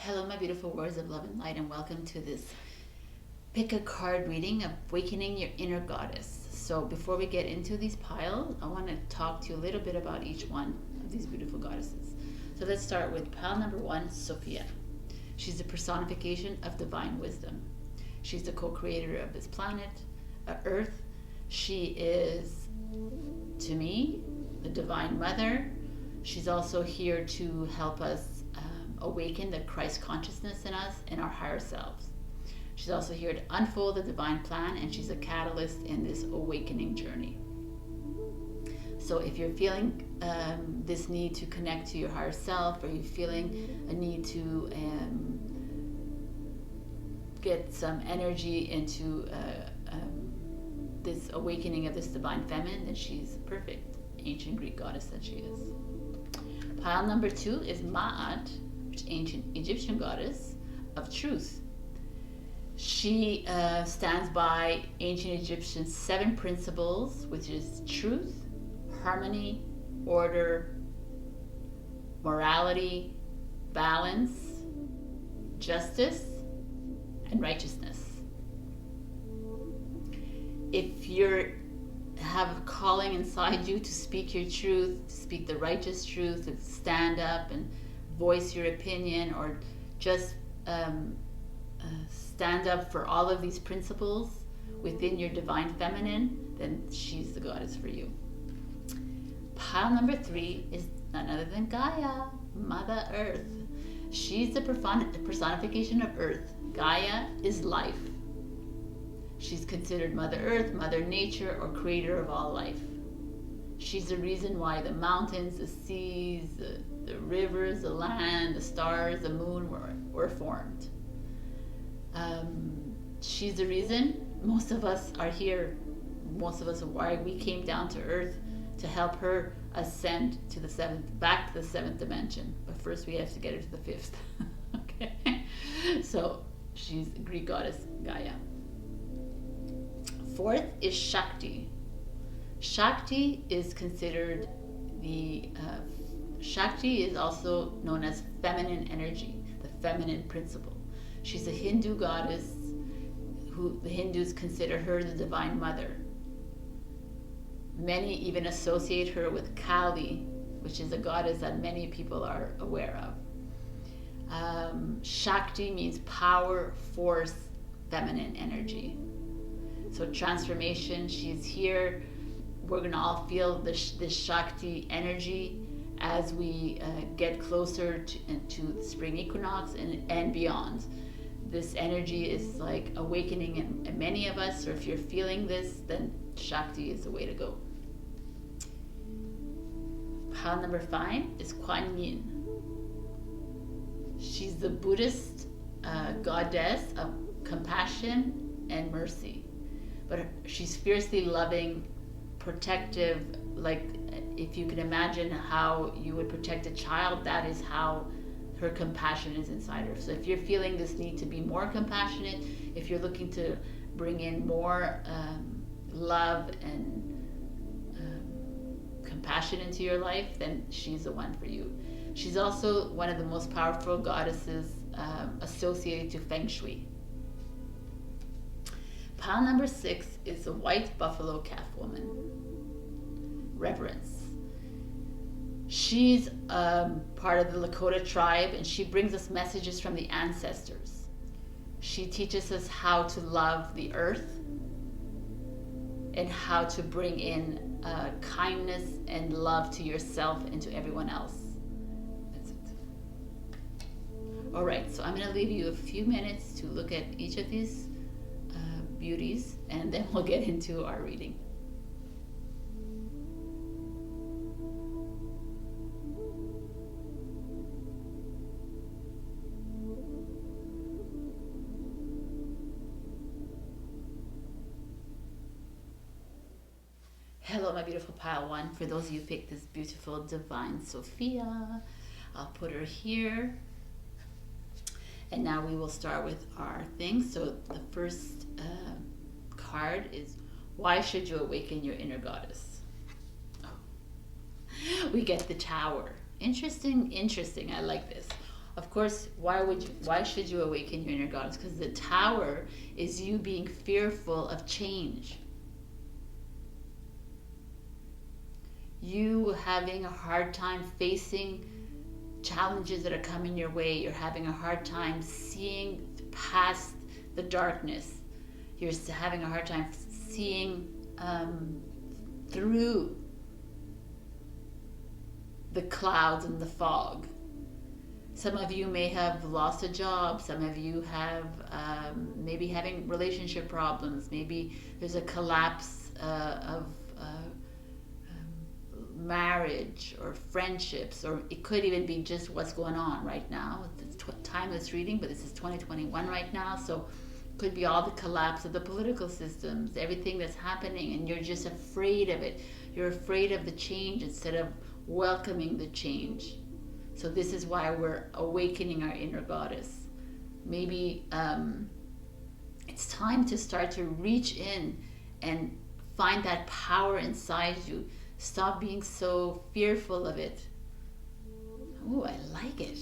Hello, my beautiful words of love and light, and welcome to this pick a card reading of Awakening Your Inner Goddess. So before we get into these piles, I want to talk to you a little bit about each one of these beautiful goddesses. So let's start with pile number 1, Sophia. She's the personification of divine wisdom. She's the co-creator of this planet, Earth. She is, to me, the Divine Mother. She's also here to help us awaken the Christ consciousness in us and our higher selves. She's also here to unfold the divine plan, and she's a catalyst in this awakening journey. So if you're feeling this need to connect to your higher self, or you're feeling a need to get some energy into this awakening of this divine feminine, then she's perfect, ancient Greek goddess that she is. Pile number 2 is Ma'at, which is ancient Egyptian goddess of truth. She stands by ancient Egyptian 7 principles, which is truth, harmony, order, morality, balance, justice, and righteousness. If you have a calling inside you to speak your truth, to speak the righteous truth, to stand up and voice your opinion, or just stand up for all of these principles within your divine feminine, then she's the goddess for you. Pile number 3 is none other than Gaia, Mother Earth. She's the personification of Earth. Gaia is life. She's considered Mother Earth, Mother Nature, or creator of all life. She's the reason why the mountains, the seas, the rivers, the land, the stars, the moon were formed. She's the reason most of us are here. Most of us are why we came down to Earth, to help her ascend to the 7th, back to the 7th dimension. But first we have to get her to the 5th. Okay? So she's the Greek goddess Gaia. 4th is Shakti. Shakti is considered Shakti is also known as feminine energy, the feminine principle. She's a Hindu goddess who the Hindus consider her the divine mother. Many even associate her with Kali, which is a goddess that many people are aware of. Shakti means power, force, feminine energy. So transformation, she's here. We're going to all feel this Shakti energy as we get closer to the spring equinox and beyond. This energy is like awakening in many of us, or if you're feeling this, then Shakti is the way to go. Pile number 5 is Kuan Yin. She's the Buddhist goddess of compassion and mercy. But she's fiercely loving, protective, like if you can imagine how you would protect a child, that is how her compassion is inside her. So if you're feeling this need to be more compassionate, if you're looking to bring in more love and compassion into your life, then she's the one for you. She's also one of the most powerful goddesses associated to Feng Shui. Pile number 6 is the white buffalo calf woman. Reverence. She's part of the Lakota tribe, and she brings us messages from the ancestors. She teaches us how to love the earth and how to bring in kindness and love to yourself and to everyone else. That's it. All right, so I'm going to leave you a few minutes to look at each of these beauties, and then we'll get into our reading. Hello, my beautiful pile 1. For those of you who picked this beautiful divine Sophia, I'll put her here. And now we will start with our things. So the first card is, why should you awaken your inner goddess? Oh. We get the Tower. Interesting. I like this. Of course, why should you awaken your inner goddess? Because the Tower is you being fearful of change. You having a hard time facing challenges that are coming your way. You're having a hard time seeing past the darkness. You're having a hard time seeing through the clouds and the fog. Some of you may have lost a job. Some of you have maybe having relationship problems. Maybe there's a collapse of marriage or friendships, or it could even be just what's going on right now. It's timeless reading, but this is 2021 right now, so it could be all the collapse of the political systems, everything that's happening, and you're just afraid of it. You're afraid of the change instead of welcoming the change. So this is why we're awakening our inner goddess. Maybe it's time to start to reach in and find that power inside you. Stop being so fearful of it. Oh, I like it.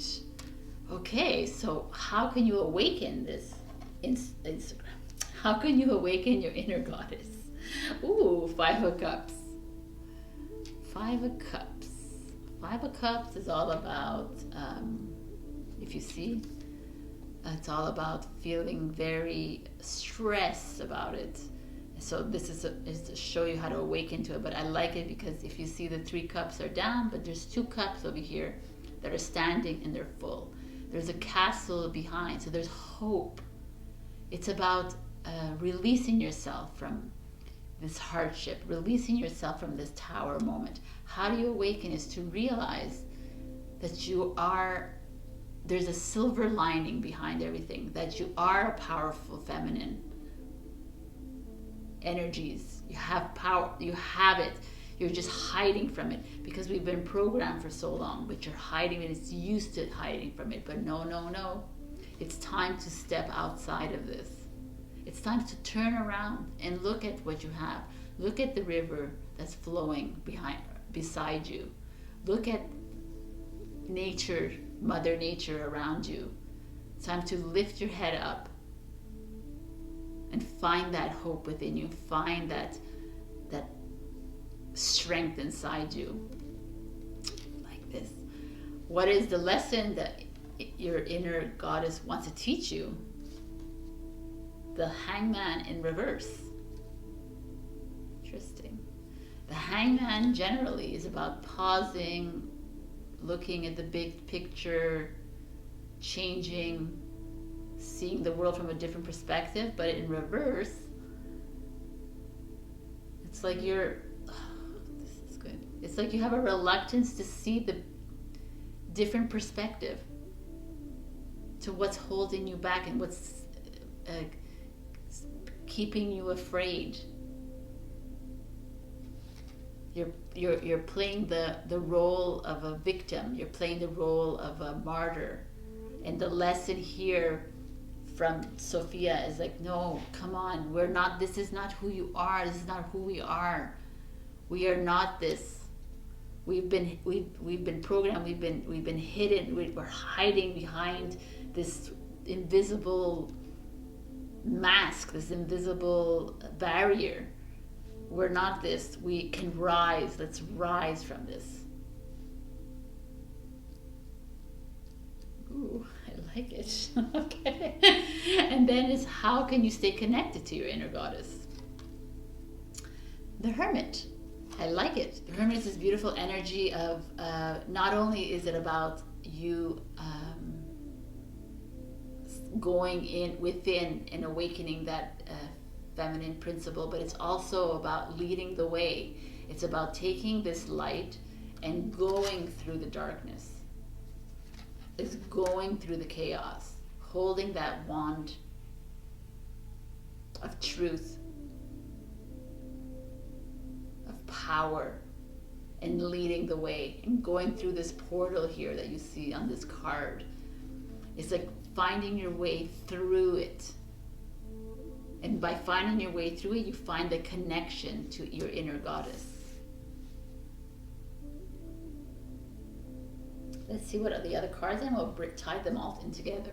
Okay, so how can you awaken this Instagram? How can you awaken your inner goddess? Ooh, 5 of Cups. 5 of Cups. 5 of Cups is all about, if you see, it's all about feeling very stressed about it. So this is to show you how to awaken to it. But I like it because if you see the 3 cups are down, but there's 2 cups over here that are standing and they're full. There's a castle behind, so there's hope. It's about releasing yourself from this hardship, releasing yourself from this Tower moment. How do you awaken is to realize that there's a silver lining behind everything, that you are a powerful feminine energies. You have power, you have it. You're just hiding from it because we've been programmed for so long, but you're hiding it. It's used to hiding from it, but no. It's time to step outside of this. It's time to turn around and look at what you have. Look at the river that's flowing beside you. Look at nature, Mother Nature around you. It's time to lift your head up and find that hope within you. Find that strength inside you. Like this. What is the lesson that your inner goddess wants to teach you? The Hangman in reverse. Interesting. The Hangman generally is about pausing, looking at the big picture, changing, seeing the world from a different perspective. But in reverse, it's like this is good. It's like you have a reluctance to see the different perspective to what's holding you back and what's keeping you afraid. You're playing the role of a victim. You're playing the role of a martyr. And the lesson here from Sophia is like, no, come on, this is not who you are. This is not who we are. We are not this. We've been programmed. We've been hidden. We're hiding behind this invisible mask, this invisible barrier. We're not this. We can rise. Let's rise from this. Ooh, I like it. Okay. And then is how can you stay connected to your inner goddess? The Hermit. I like it. The Hermit is this beautiful energy of not only is it about you going in within and awakening that feminine principle, but it's also about leading the way. It's about taking this light and going through the darkness. It's going through the chaos, holding that wand of truth, of power, and leading the way and going through this portal here that you see on this card. It's like finding your way through it. And by finding your way through it, you find the connection to your inner goddess. Let's see what are the other cards, and we'll tie them all in together.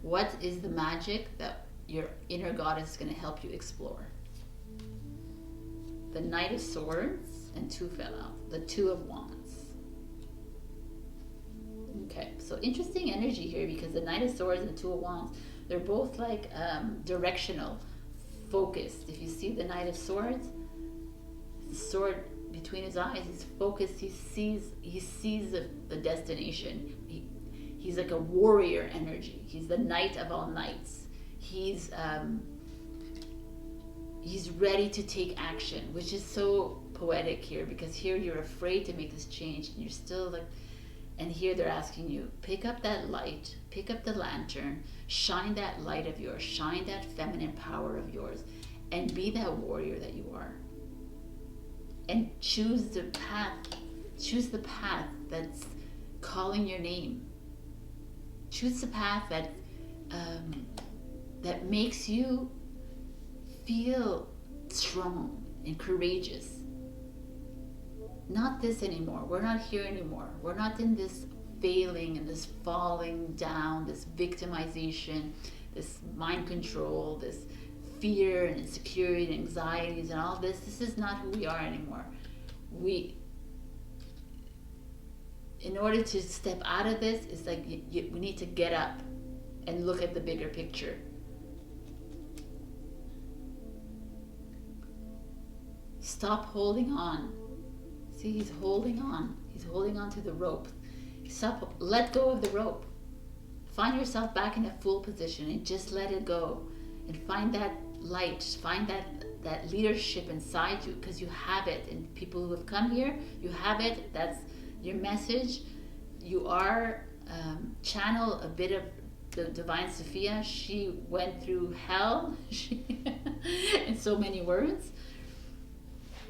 What is the magic that your inner goddess is going to help you explore? The Knight of Swords and 2 fell out. The 2 of Wands. Okay, so interesting energy here, because the Knight of Swords and 2 of Wands, they're both like directional, focused. If you see the Knight of Swords, the sword between his eyes, he's focused. He sees the destination. He's like a warrior energy. He's the knight of all knights. He's ready to take action, which is so poetic here, because here you're afraid to make this change, and you're still like, and here they're asking you, pick up that light, pick up the lantern, shine that light of yours, shine that feminine power of yours, and be that warrior that you are. And choose the path that's calling your name. Choose the path that makes you feel strong and courageous. Not this anymore. We're not here anymore. We're not in this failing and this falling down, this victimization, this mind control, this fear and insecurity and anxieties and all this. This is not who we are anymore. In order to step out of this, it's like we need to get up and look at the bigger picture. Stop holding on. See, he's holding on. He's holding on to the rope. Stop. Let go of the rope. Find yourself back in a full position and just let it go. And find that light. Find that leadership inside you, because you have it. And people who have come here, you have it. That's your message. You are channel a bit of the divine Sophia. She went through hell in so many words,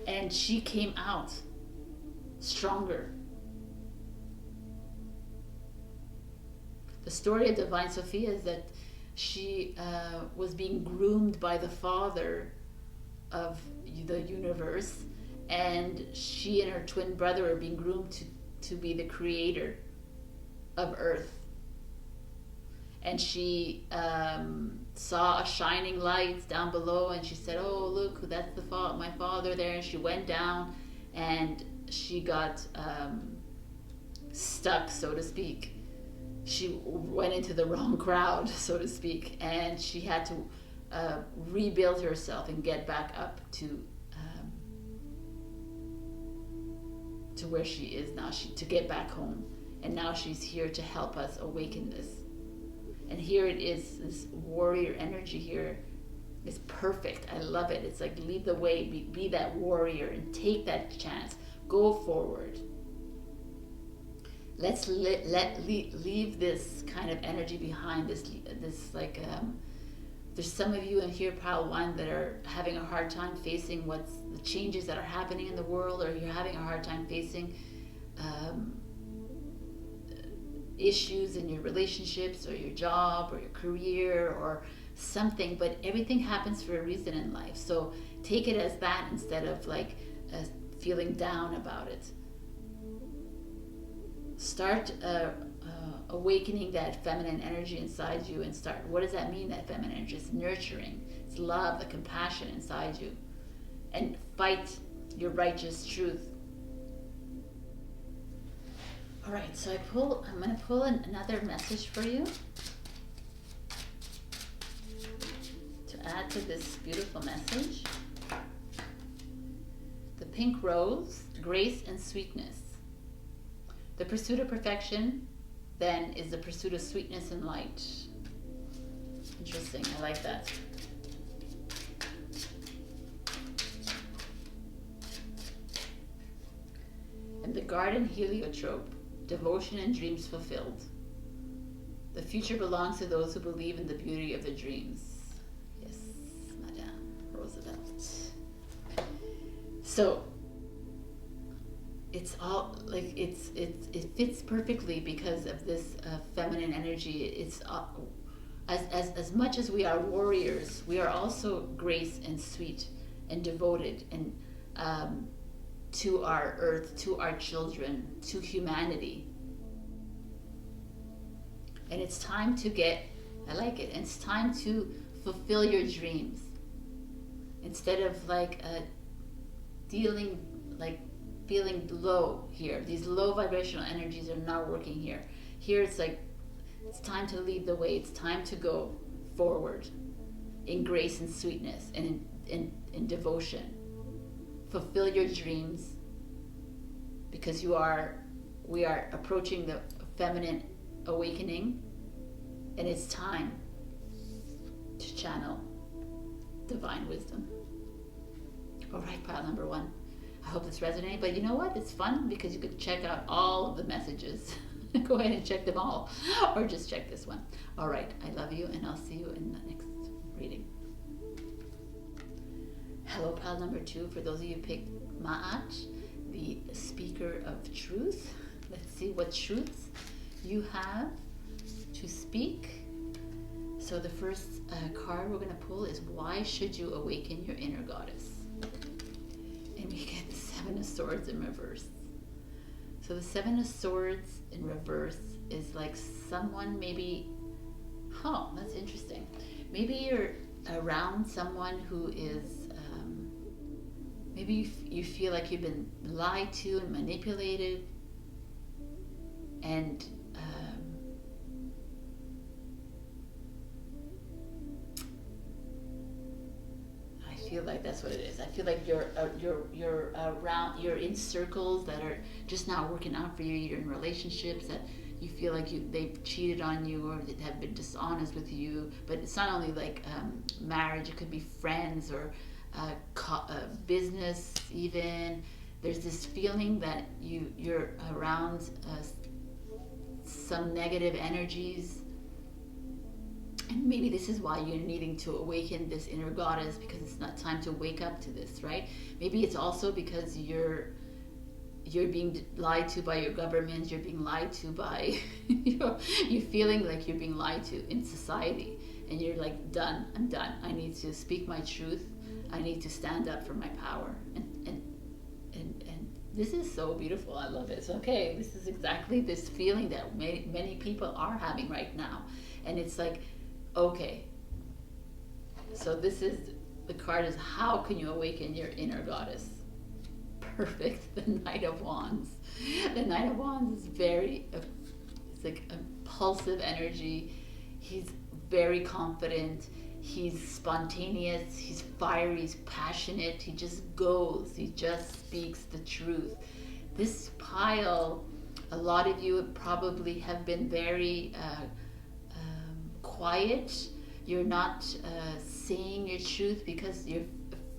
and she came out stronger. The story of divine Sophia is that she was being groomed by the father of the universe, and she and her twin brother were being groomed to be the creator of Earth. And she saw a shining light down below, and she said, "Oh, look, that's my father there." And she went down, and she got stuck, so to speak. She went into the wrong crowd, so to speak, and she had to rebuild herself and get back up to where she is now, to get back home. And now she's here to help us awaken this. And here it is, this warrior energy here is perfect. I love it. It's like, lead the way, be that warrior and take that chance. Go forward. Let's leave this kind of energy behind. This like, there's some of you in here, pile one, that are having a hard time facing what's the changes that are happening in the world, or you're having a hard time facing issues in your relationships or your job or your career or something. But everything happens for a reason in life. So take it as that, instead of like feeling down about it. Start awakening that feminine energy inside you, and start. What does that mean, that feminine energy? It's nurturing. It's love, the compassion inside you. And fight your righteous truth. All right, so I'm going to pull another message for you to add to this beautiful message. The pink rose, grace and sweetness. The pursuit of perfection, then, is the pursuit of sweetness and light. Interesting, I like that. And the garden heliotrope, devotion and dreams fulfilled. The future belongs to those who believe in the beauty of the dreams. Yes, Madame Roosevelt. So it's all like it fits perfectly because of this feminine energy. It's as much as we are warriors, we are also grace and sweet and devoted and to our earth, to our children, to humanity. And it's time to get, I like it, and it's time to fulfill your dreams. Instead of like dealing, like feeling low here. These low vibrational energies are not working here. Here it's like, it's time to lead the way. It's time to go forward in grace and sweetness and in devotion. Fulfill your dreams, because we are approaching the feminine awakening, and it's time to channel divine wisdom. All right, pile number 1. I hope this resonated, but you know what? It's fun because you could check out all of the messages. Go ahead and check them all, or just check this one. All right, I love you, and I'll see you in the next reading. Hello, pile number 2. For those of you who picked Ma'at, the speaker of truth. Let's see what truths you have to speak. So the first card we're going to pull is, why should you awaken your inner goddess? And we get the 7 of Swords in reverse. So the 7 of Swords in reverse is like someone maybe, that's interesting. Maybe you're around someone who is, maybe you feel like you've been lied to and manipulated, and I feel like that's what it is. I feel like you're around, you're in circles that are just not working out for you. You're in relationships that you feel like they've cheated on you, or they have been dishonest with you. But it's not only like marriage; it could be friends or business even. There's this feeling that you're around some negative energies, and maybe this is why you're needing to awaken this inner goddess, because it's not time to wake up to this, right? Maybe it's also because you're being lied to by your government, you're being lied to by you're feeling like you're being lied to in society, and you're like, I'm done. I need to speak my truth. I need to stand up for my power, and this is so beautiful. I love it. So, okay, this is exactly this feeling that many people are having right now, and it's like, okay. So this is the card is, how can you awaken your inner goddess? Perfect. The Knight of Wands. The Knight of Wands is it's like impulsive energy. He's very confident. He's spontaneous, he's fiery, he's passionate, he just goes, he just speaks the truth. This pile, a lot of you probably have been very quiet. You're not saying your truth because you're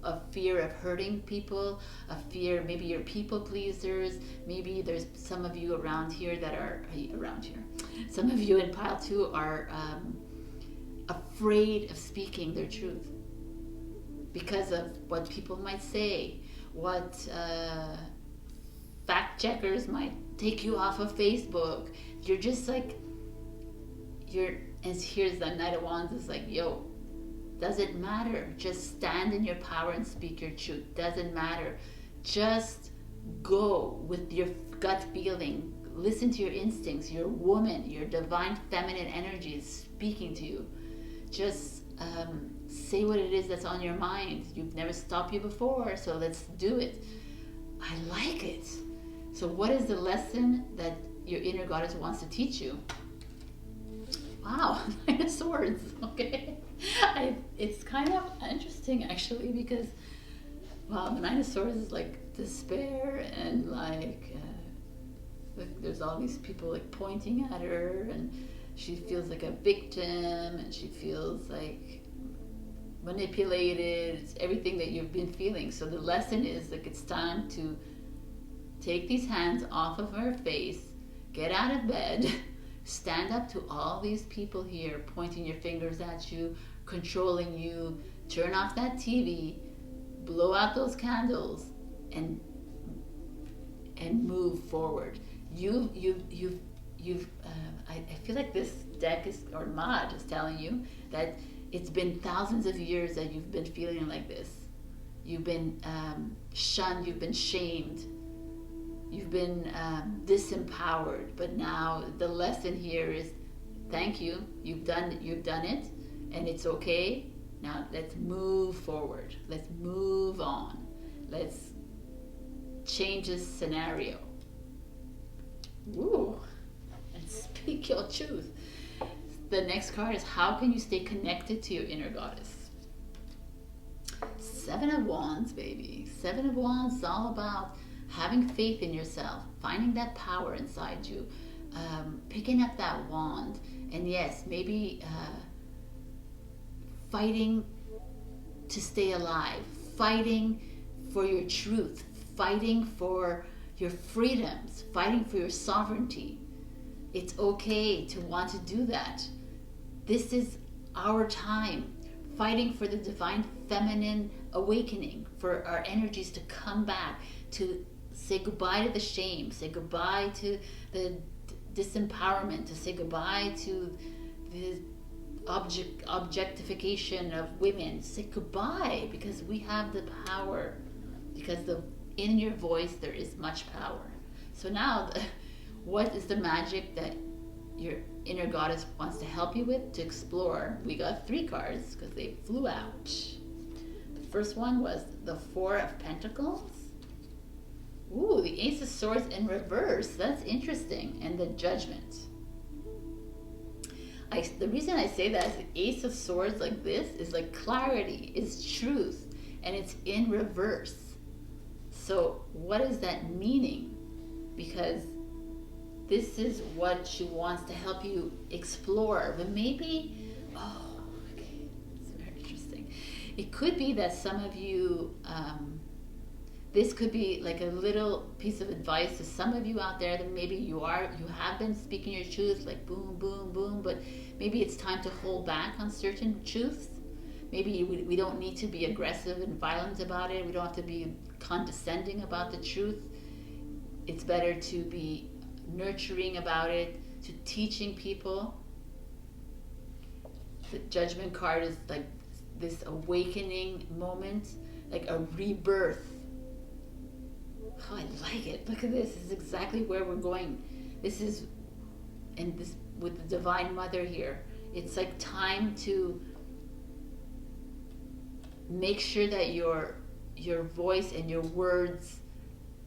a fear of hurting people, a fear, maybe you're people pleasers, maybe there's some of you around here that are, some of you in pile 2 are afraid of speaking their truth because of what people might say, what fact checkers might take you off of Facebook. You're just like, and here's the Knight of Wands is like, doesn't matter. Just stand in your power and speak your truth. Doesn't matter. Just go with your gut feeling. Listen to your instincts. Your woman, your divine feminine energy is speaking to you. Just say what it is that's on your mind. You've never stopped you before, so let's do it. I like it. So what is the lesson that your inner goddess wants to teach you? Wow, Knight of Swords. Okay. It's kind of interesting actually, because the Knight of Swords is like despair, and like there's all these people like pointing at her, and she feels like a victim, and she feels like manipulated. It's everything that you've been feeling. So the lesson is like, it's time to take these hands off of her face, get out of bed, stand up to all these people here pointing your fingers at you, controlling you. Turn off that TV, blow out those candles, and move forward. I feel like this deck or Mad is telling you that it's been thousands of years that you've been feeling like this. You've been shunned, you've been shamed, you've been disempowered. But now the lesson here is thank you. You've done it, and it's okay. Now let's move forward. Let's move on. Let's change this scenario. Woo! And speak your truth. The next card is, how can you stay connected to your inner goddess? 7 of Wands, baby. 7 of Wands is all about having faith in yourself, finding that power inside you, picking up that wand, and yes, maybe fighting to stay alive, fighting for your truth, fighting for your freedoms, fighting for your sovereignty. It's okay to want to do that. This is our time, fighting for the divine feminine awakening, for our energies to come back, to say goodbye to the shame, say goodbye to the disempowerment, to say goodbye to the objectification of women. Say goodbye, because we have the power, because in your voice there is much power. So now, what is the magic that your inner goddess wants to help you with, to explore? We got 3 cards because they flew out. The first one was the 4 of Pentacles. Ooh, the Ace of Swords in reverse. That's interesting. And the Judgment. The reason I say that is the Ace of Swords like this is like clarity, is truth, and it's in reverse. So what is that meaning? Because this is what she wants to help you explore. But maybe, okay, it's very interesting. It could be that some of you, this could be like a little piece of advice to some of you out there that maybe you have been speaking your truth, like boom, boom, boom, but maybe it's time to hold back on certain truths. Maybe we don't need to be aggressive and violent about it. We don't have to be condescending about the truth. It's better to be nurturing about it, to teaching people. The Judgment card is like this awakening moment, like a rebirth. Oh, I like it. Look at this. This is exactly where we're going. This is, and this with the Divine Mother here. It's like time to make sure that your voice and your words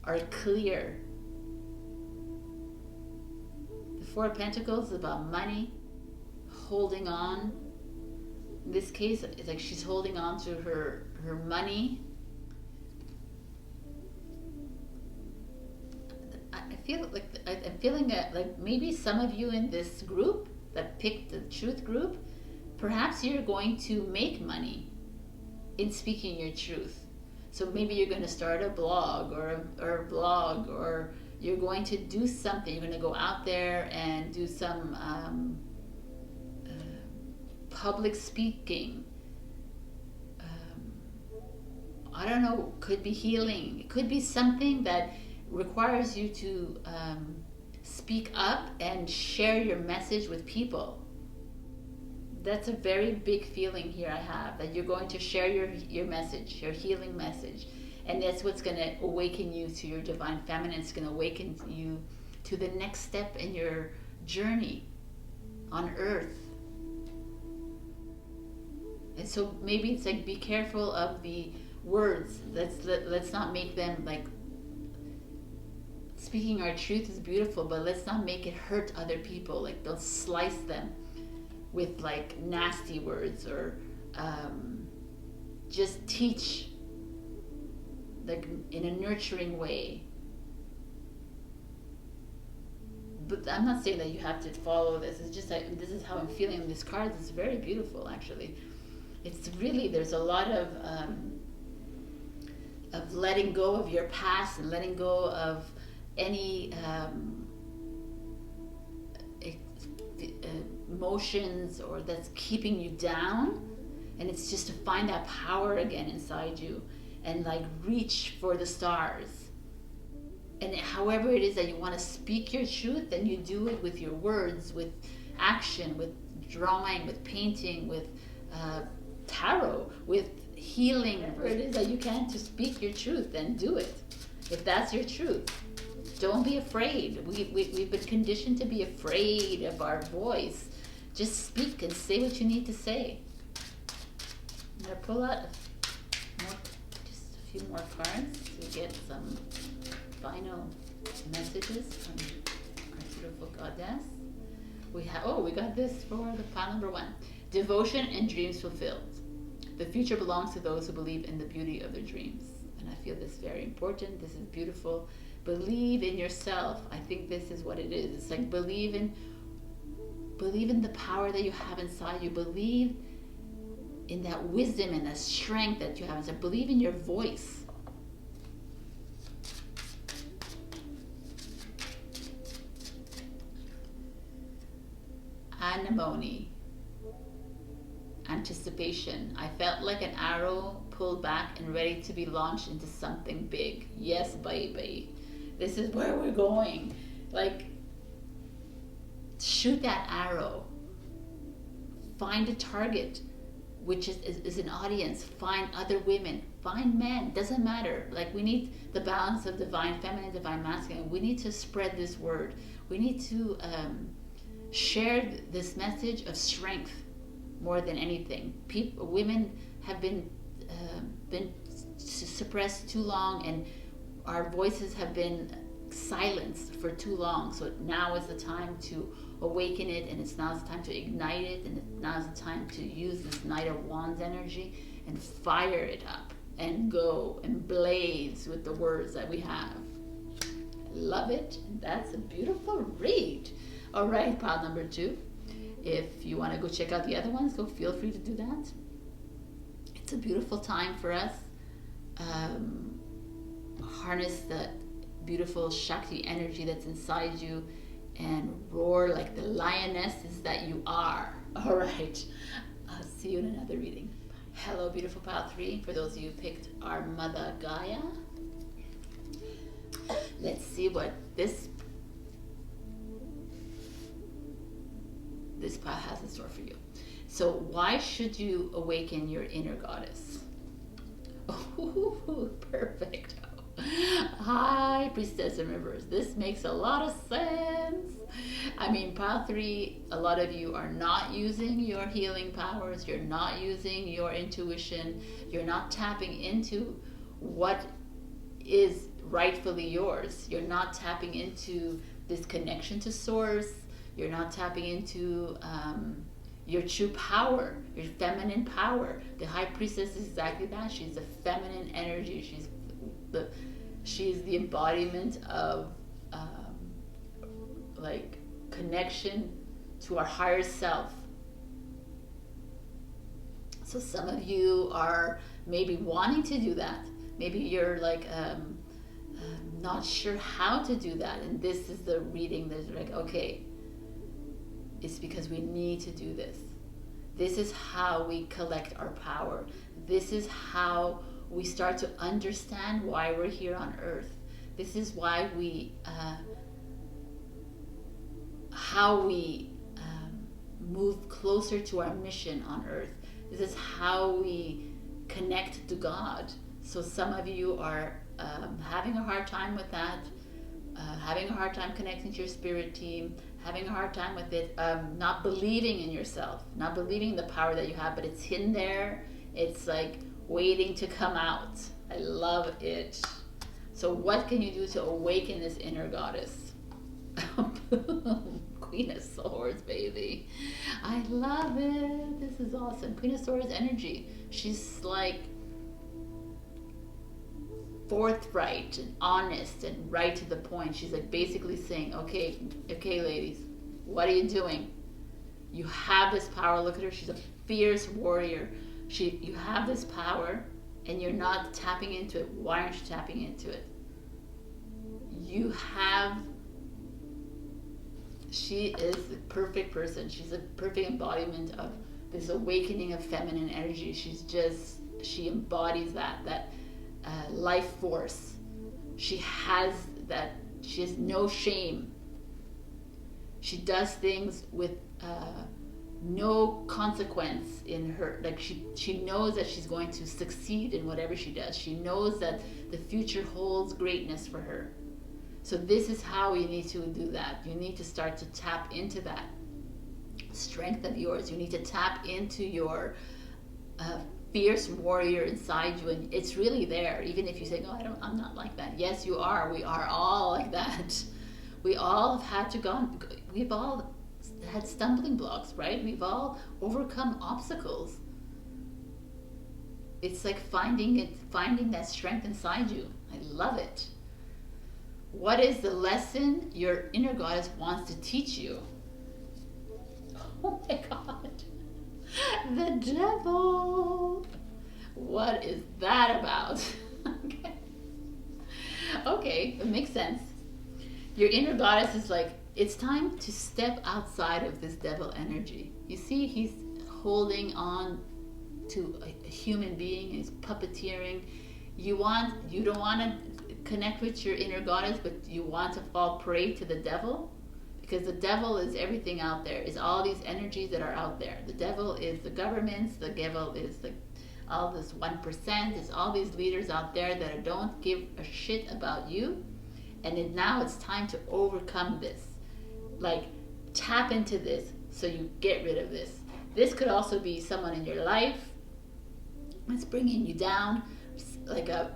are clear. The 4 of Pentacles is about money, holding on. In this case, it's like she's holding on to her money. I'm feeling that like maybe some of you in this group that picked the truth group, perhaps you're going to make money in speaking your truth. So maybe you're going to start a blog or you're going to do something. You're going to go out there and do some public speaking. I don't know, could be healing. It could be something that requires you to speak up and share your message with people. That's a very big feeling here I have, that you're going to share your message, your healing message. And that's what's going to awaken you to your divine feminine. It's going to awaken you to the next step in your journey on earth. And so maybe it's like, be careful of the words. Let's not make them like, speaking our truth is beautiful, but let's not make it hurt other people. Like, don't slice them with like nasty words, or just teach like in a nurturing way. But I'm not saying that you have to follow this. It's just like, this is how I'm feeling in this card. It's very beautiful, actually. It's really, there's a lot of letting go of your past and letting go of any emotions or that's keeping you down, and it's just to find that power again inside you and like reach for the stars. And however it is that you want to speak your truth, then you do it with your words, with action, with drawing, with painting, with tarot, with healing. Whatever it is that you can to speak your truth, then do it. If that's your truth, don't be afraid. We've been conditioned to be afraid of our voice. just speak and say what you need to say. I'm going to pull out just a few more cards to get some final messages from our beautiful goddess. We got this for the pile number 1. Devotion and dreams fulfilled. The future belongs to those who believe in the beauty of their dreams. And I feel this very important. This is beautiful. Believe in yourself. I think this is what it is. It's like believe in the power that you have inside you. Believe in that wisdom and that strength that you have inside. Believe in your voice. Anemone. Anticipation. I felt like an arrow pulled back and ready to be launched into something big. Yes, baby. This is where we're going. Like, shoot that arrow. Find a target, which is an audience. Find other women. Find men. Doesn't matter. Like, we need the balance of divine feminine, divine masculine. We need to spread this word. We need to share this message of strength more than anything. Women have been suppressed too long, and our voices have been silenced for too long. So now is the time to awaken it, and it's now the time to ignite it, and now is the time to use this Knight of Wands energy and fire it up and go and blaze with the words that we have. Love it. And that's a beautiful read. All right, pile number 2. If you want to go check out the other ones, go feel free to do that. It's a beautiful time for us. Harness the beautiful Shakti energy that's inside you and roar like the lionesses that you are. All right. I'll see you in another reading. Hello, beautiful pile 3. For those of you who picked our mother Gaia, let's see what this pile has in store for you. So why should you awaken your inner goddess? Oh, perfect. High Priestess in Reverse. This makes a lot of sense. I mean, pile 3, a lot of you are not using your healing powers. You're not using your intuition. You're not tapping into what is rightfully yours. You're not tapping into this connection to source. You're not tapping into your true power, your feminine power. The High Priestess is exactly that. She's a feminine energy. She's the embodiment of like connection to our higher self. So some of you are maybe wanting to do that. Maybe you're like not sure how to do that, and this is the reading that's like, okay, it's because we need to do this. This is how we collect our power. This is how we start to understand why we're here on earth. This is why how we move closer to our mission on earth. This is how we connect to God. So some of you are having a hard time with that, having a hard time connecting to your spirit team, having a hard time with it, not believing in yourself, not believing in the power that you have, but it's hidden there. It's like waiting to come out. I love it. So what can you do to awaken this inner goddess? Queen of Swords, baby. I love it. This is awesome. Queen of Swords energy. She's like forthright and honest and right to the point. She's like basically saying, okay ladies, what are you doing? You have this power. Look at her. She's a fierce warrior. You have this power and you're not tapping into it. Why aren't you tapping into it? She is the perfect person. She's a perfect embodiment of this awakening of feminine energy. She embodies that life force. She has no shame. She does things with no consequence in her. Like she knows that she's going to succeed in whatever she does. She knows that the future holds greatness for her. So this is how you need to do that. You need to start to tap into that. strength of yours. You need to tap into your fierce warrior inside you, and it's really there. Even if you say, "Oh, I'm not like that." Yes, you are. We are all like that. We all have had to go. We've all had stumbling blocks, right? We've all overcome obstacles. It's like finding that strength inside you. I love it. What is the lesson your inner goddess wants to teach you? Oh my God. The devil. What is that about? Okay, it makes sense. Your inner goddess is like, it's time to step outside of this devil energy. You see, he's holding on to a human being, he's puppeteering. You don't want to connect with your inner goddess, but you want to fall prey to the devil, because the devil is everything out there, is all these energies that are out there. The devil is the governments, the devil is all this 1%, is all these leaders out there that don't give a shit about you. And now it's time to overcome this. Like, tap into this so you get rid of this. This could also be someone in your life that's bringing you down, like a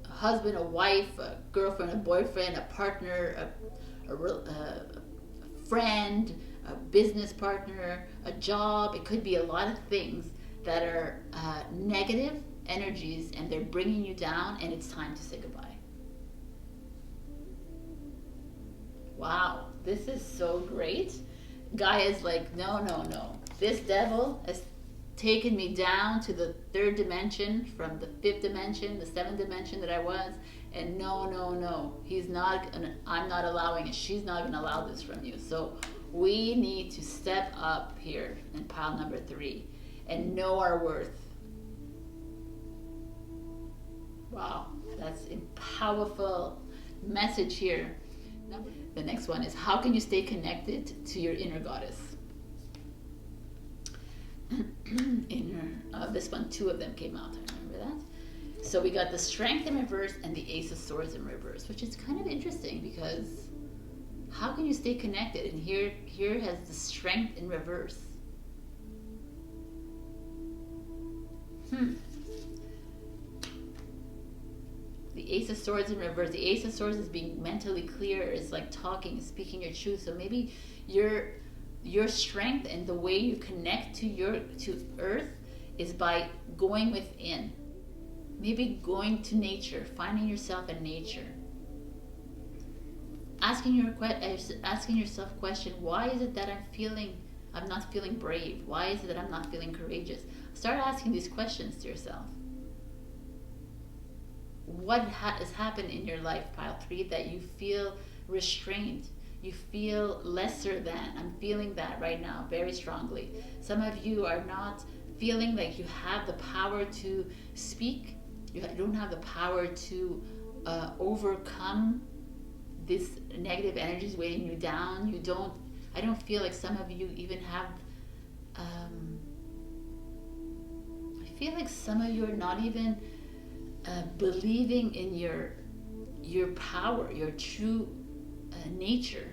husband, a wife, a girlfriend, a boyfriend, a partner, a friend, a business partner, a job. It could be a lot of things that are negative energies, and they're bringing you down, and it's time to say goodbye. Wow, this is so great. Gaia's like, no. This devil has taken me down to the 3rd dimension from the 5th dimension, the 7th dimension that I was, and no. He's not gonna, I'm not allowing it. She's not gonna allow this from you. So we need to step up here in pile number 3 and know our worth. Wow, that's a powerful message here. The next one is, how can you stay connected to your inner goddess? This one, 2 of them came out, I remember that. So we got the strength in reverse and the Ace of Swords in reverse, which is kind of interesting, because how can you stay connected? And here has the strength in reverse. The Ace of Swords in reverse. The Ace of Swords is being mentally clear. It's like talking, speaking your truth. So maybe your strength and the way you connect to Earth is by going within. Maybe going to nature, finding yourself in nature. Asking yourself question, why is it that I'm not feeling brave? Why is it that I'm not feeling courageous? Start asking these questions to yourself. What has happened in your life, pile 3, that you feel restrained? You feel lesser than. I'm feeling that right now very strongly. Some of you are not feeling like you have the power to speak. You don't have the power to overcome this negative energies weighing you down. I don't feel like some of you even have, I feel like some of you are not even believing in your power, your true nature.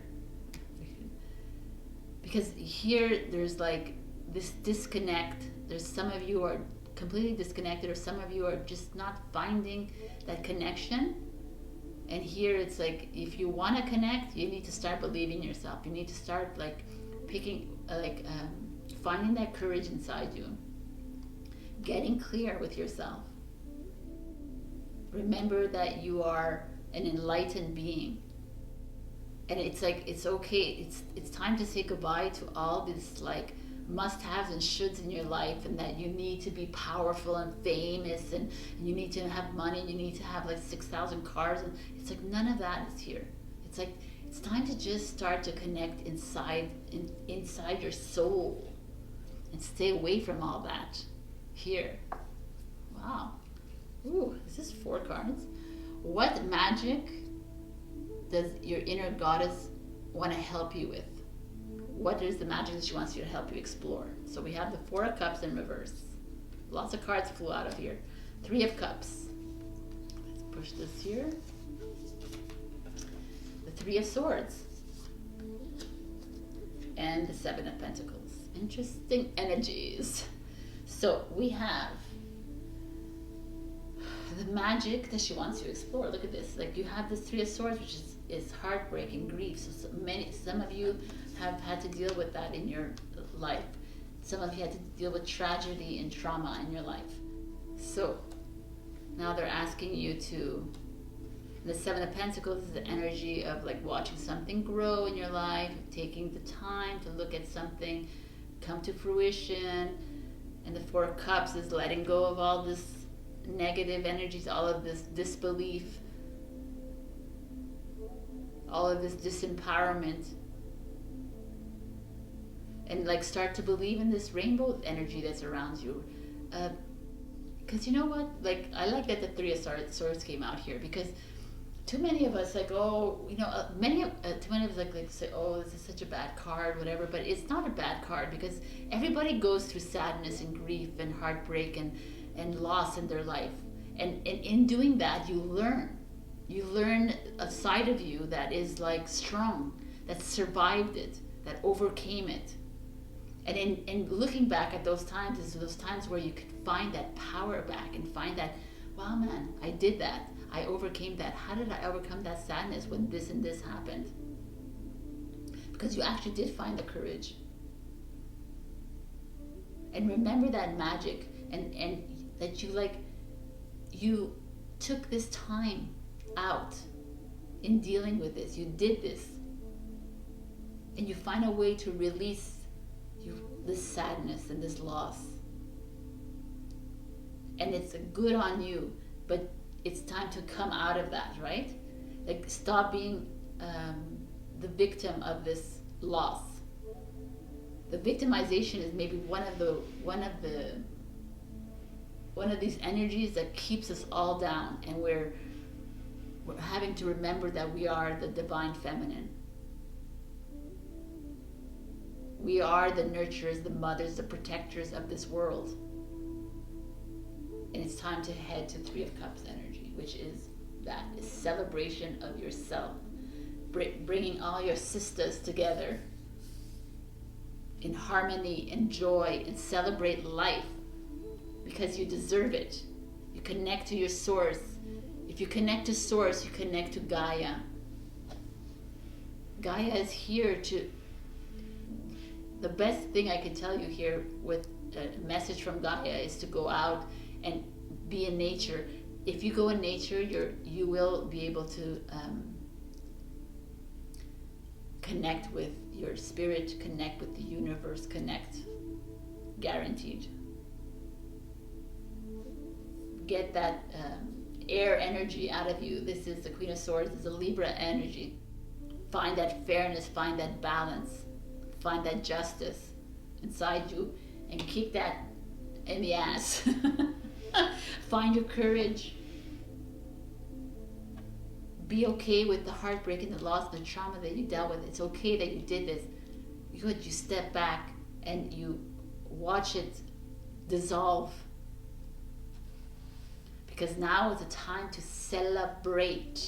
Because here there's like this disconnect. There's some of you are completely disconnected, or some of you are just not finding that connection. And here it's like, if you want to connect, you need to start believing in yourself. You need to start like finding that courage inside you, getting clear with yourself. Remember that you are an enlightened being, and it's like, it's okay. It's time to say goodbye to all this like must-haves and shoulds in your life, and that you need to be powerful and famous, and you need to have money, and you need to have like 6,000 cars, and it's like none of that is here. It's like, it's time to just start to connect inside your soul, and stay away from all that here. Wow. Ooh, this is 4 cards. What magic does your inner goddess want to help you with? What is the magic that she wants you to help you explore? So we have the 4 of Cups in reverse. Lots of cards flew out of here. 3 of Cups. Let's push this here. The 3 of Swords. And the 7 of Pentacles. interesting energies. So we have the magic that she wants you to explore. Look at this. Like, you have this Three of Swords, which is heartbreak and grief. So some of you have had to deal with that in your life. Some of you had to deal with tragedy and trauma in your life. So now they're asking you to, the Seven of Pentacles is the energy of like watching something grow in your life, taking the time to look at something come to fruition. And the Four of Cups is letting go of all this negative energies, all of this disbelief, all of this disempowerment, and like start to believe in this rainbow energy that's around you. Because you know what, like, I like that the Three of Swords came out here, because too many of us like, oh, you know, too many of us like say, oh, this is such a bad card, whatever. But it's not a bad card, because everybody goes through sadness and grief and heartbreak and loss in their life, and in doing that, you learn a side of you that is like strong, that survived it, that overcame it. And in looking back at those times, is those times where you could find that power back and find that, wow, man, I did that. I overcame that. How did I overcome that sadness when this and this happened? Because you actually did find the courage. And remember that magic, and that you took this time out in dealing with this. You did this. And you find a way to release this sadness and this loss. And it's good on you, but it's time to come out of that, right? Like, stop being the victim of this loss. The victimization is maybe one of these energies that keeps us all down, and we're having to remember that we are the divine feminine. We are the nurturers, the mothers, the protectors of this world. And it's time to head to Three of Cups energy, which is that is celebration of yourself, bringing all your sisters together in harmony and joy, and celebrate life, because you deserve it. You connect to your source. If you connect to source, you connect to Gaia. Gaia is here to, the best thing I can tell you here with a message from Gaia is to go out and be in nature. If you go in nature, you will be able to connect with your spirit, connect with the universe, connect, guaranteed. Get that air energy out of you. This is the Queen of Swords, this is a Libra energy. Find that fairness, find that balance, find that justice inside you, and kick that in the ass. Find your courage. Be okay with the heartbreak and the loss, the trauma that you dealt with. It's okay that you did this. You step back and you watch it dissolve. Because now is the time to celebrate.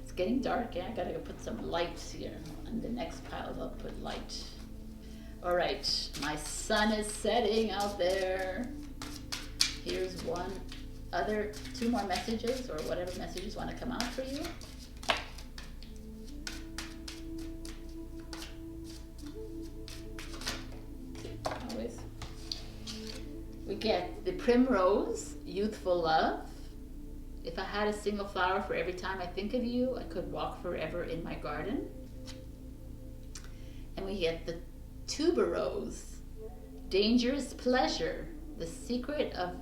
It's getting dark, yeah? I gotta go put some lights here. On the next pile, I'll put light. All right, my sun is setting out there. Here's two more messages, or whatever messages want to come out for you. Always. We get the primrose, youthful love. If I had a single flower for every time I think of you, I could walk forever in my garden. And we get the tuberose, dangerous pleasure. The secret of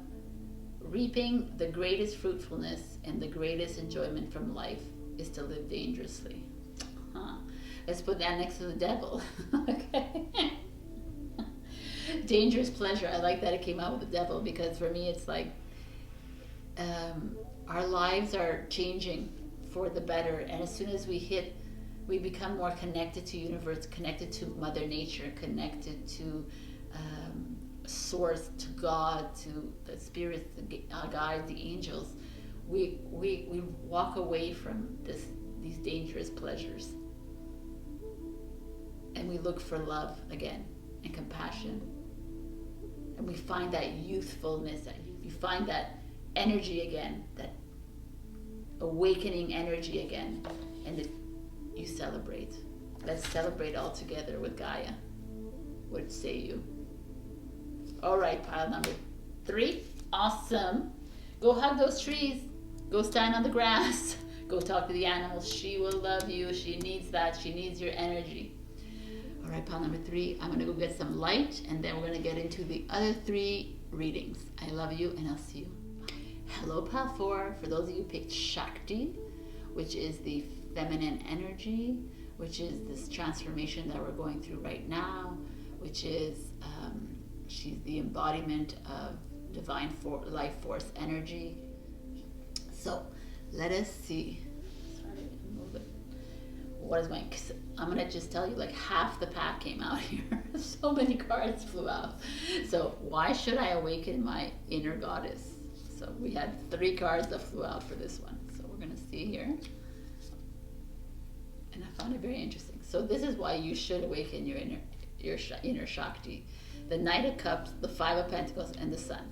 reaping the greatest fruitfulness and the greatest enjoyment from life is to live dangerously. Let's put that next to the devil. Okay. Dangerous pleasure. I like that it came out with the devil, because for me it's like our lives are changing for the better, and as soon as we become more connected to universe, connected to Mother Nature, connected to source, to God, to the spirits, the guides, the angels, we walk away from these dangerous pleasures. and we look for love again and compassion. And we find that youthfulness, you find that energy again, that awakening energy again, and you celebrate. Let's celebrate all together with Gaia. What say you? All right, pile number 3. Awesome. Go hug those trees. Go stand on the grass. Go talk to the animals. She will love you. She needs that. She needs your energy. All right, pile number 3. I'm going to go get some light, and then we're going to get into the other 3 readings. I love you, and I'll see you. Hello, pile 4. For those of you who picked Shakti, which is the feminine energy, which is this transformation that we're going through right now, which is she's the embodiment of divine life force energy. So let us see. Sorry, move it. What is going? I'm gonna just tell you, like, half the pack came out here. So many cards flew out. So why should I awaken my inner goddess? So we had 3 cards that flew out for this one. So we're gonna see here. And I found it very interesting. So this is why you should awaken your inner Shakti. The Knight of Cups, the 5 of Pentacles, and the Sun.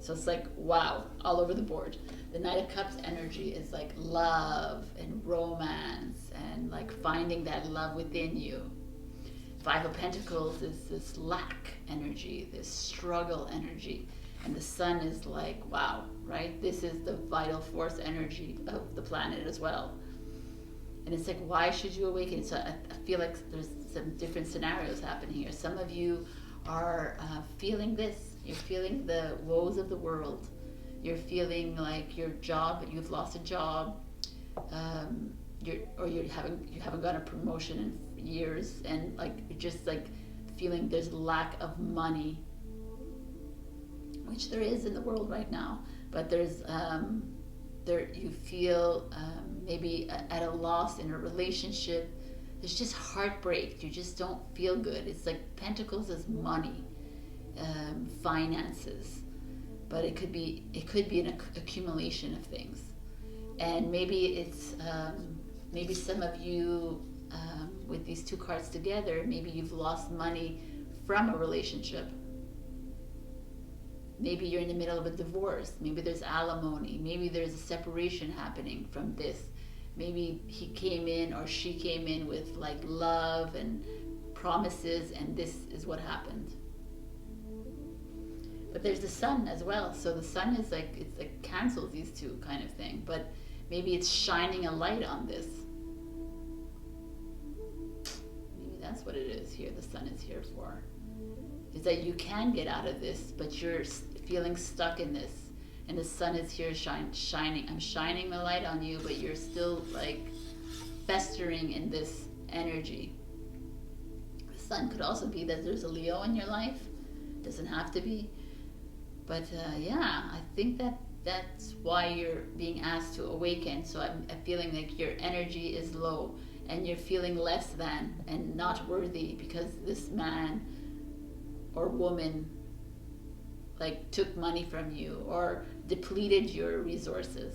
So it's like, wow, all over the board. The Knight of Cups energy is like love and romance and like finding that love within you. 5 of Pentacles is this lack energy, this struggle energy. And the Sun is like, wow, right? This is the vital force energy of the planet as well. And it's like, why should you awaken? So I feel like there's some different scenarios happening here. Some of you are feeling this. You're feeling the woes of the world. You're feeling like your job, you've lost a job, you haven't got a promotion in years, and like you're just like feeling there's lack of money, which there is in the world right now. But there's you feel maybe at a loss in a relationship. There's just heartbreak. You just don't feel good. It's like Pentacles is money, finances, but it could be an accumulation of things. And maybe it's maybe some of you with these 2 cards together, maybe you've lost money from a relationship. Maybe you're in the middle of a divorce. Maybe there's alimony. Maybe there's a separation happening from this. Maybe he came in or she came in with like love and promises, and this is what happened. But there's the Sun as well. So the Sun is like, it's like cancels these 2 kind of thing. But maybe it's shining a light on this. Maybe that's what it is here. The Sun is here for. Is that you can get out of this, but you're feeling stuck in this. And the Sun is here shining. I'm shining the light on you, but you're still like festering in this energy. The Sun could also be that there's a Leo in your life. Doesn't have to be. But yeah, I think that's why you're being asked to awaken. So I'm feeling like your energy is low and you're feeling less than and not worthy because this man or woman like took money from you or depleted your resources.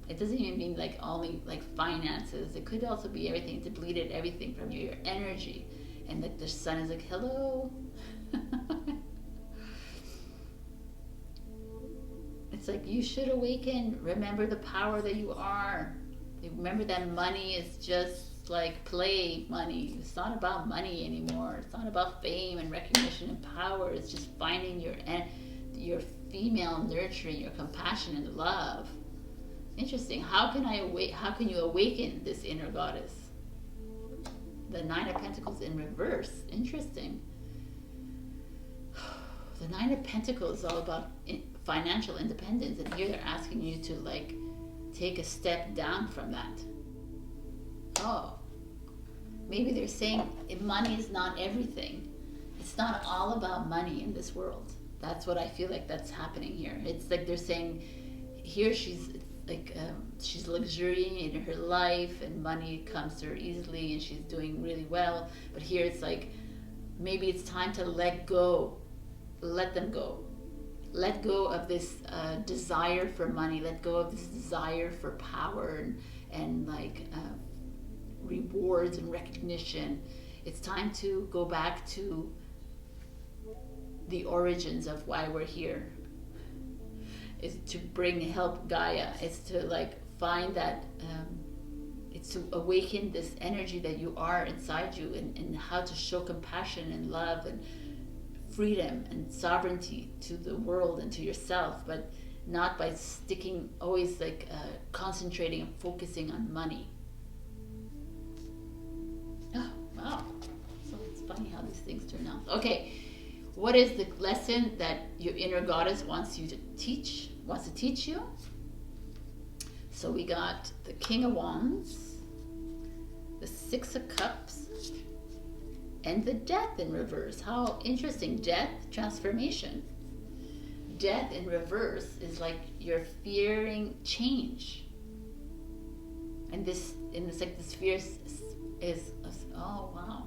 It doesn't even mean like only like finances. It could also be everything, depleted everything from you, your energy. And like the Sun is like, hello. It's like you should awaken. Remember the power that you are. Remember that money is just like play money. It's not about money anymore. It's not about fame and recognition and power. It's just finding your female nurturing, your compassion and love. Interesting. How can you awaken this inner goddess? The 9 of Pentacles in reverse. Interesting. The 9 of Pentacles is all about financial independence, and here they're asking you to like take a step down from that. Oh, maybe they're saying money is not everything. It's not all about money in this world. That's what I feel like that's happening here. It's like they're saying here she's luxuriating in her life and money comes to her easily and she's doing really well. But here it's like maybe it's time to let go. Let them go. Let go of this desire for money. Let go of this desire for power and like rewards and recognition. It's time to go back to the origins of why we're here. It's to help Gaia. It's to like find that, it's to awaken this energy that you are inside you, and how to show compassion and love and freedom and sovereignty to the world and to yourself, but not by sticking always like concentrating and focusing on money. Oh, wow. So it's funny how these things turn out. Okay, what is the lesson that your inner goddess wants to teach you? So we got the King of Wands, the Six of Cups, and the Death in reverse. How interesting. Death, transformation. Death in reverse is like you're fearing change. And this fear is oh wow.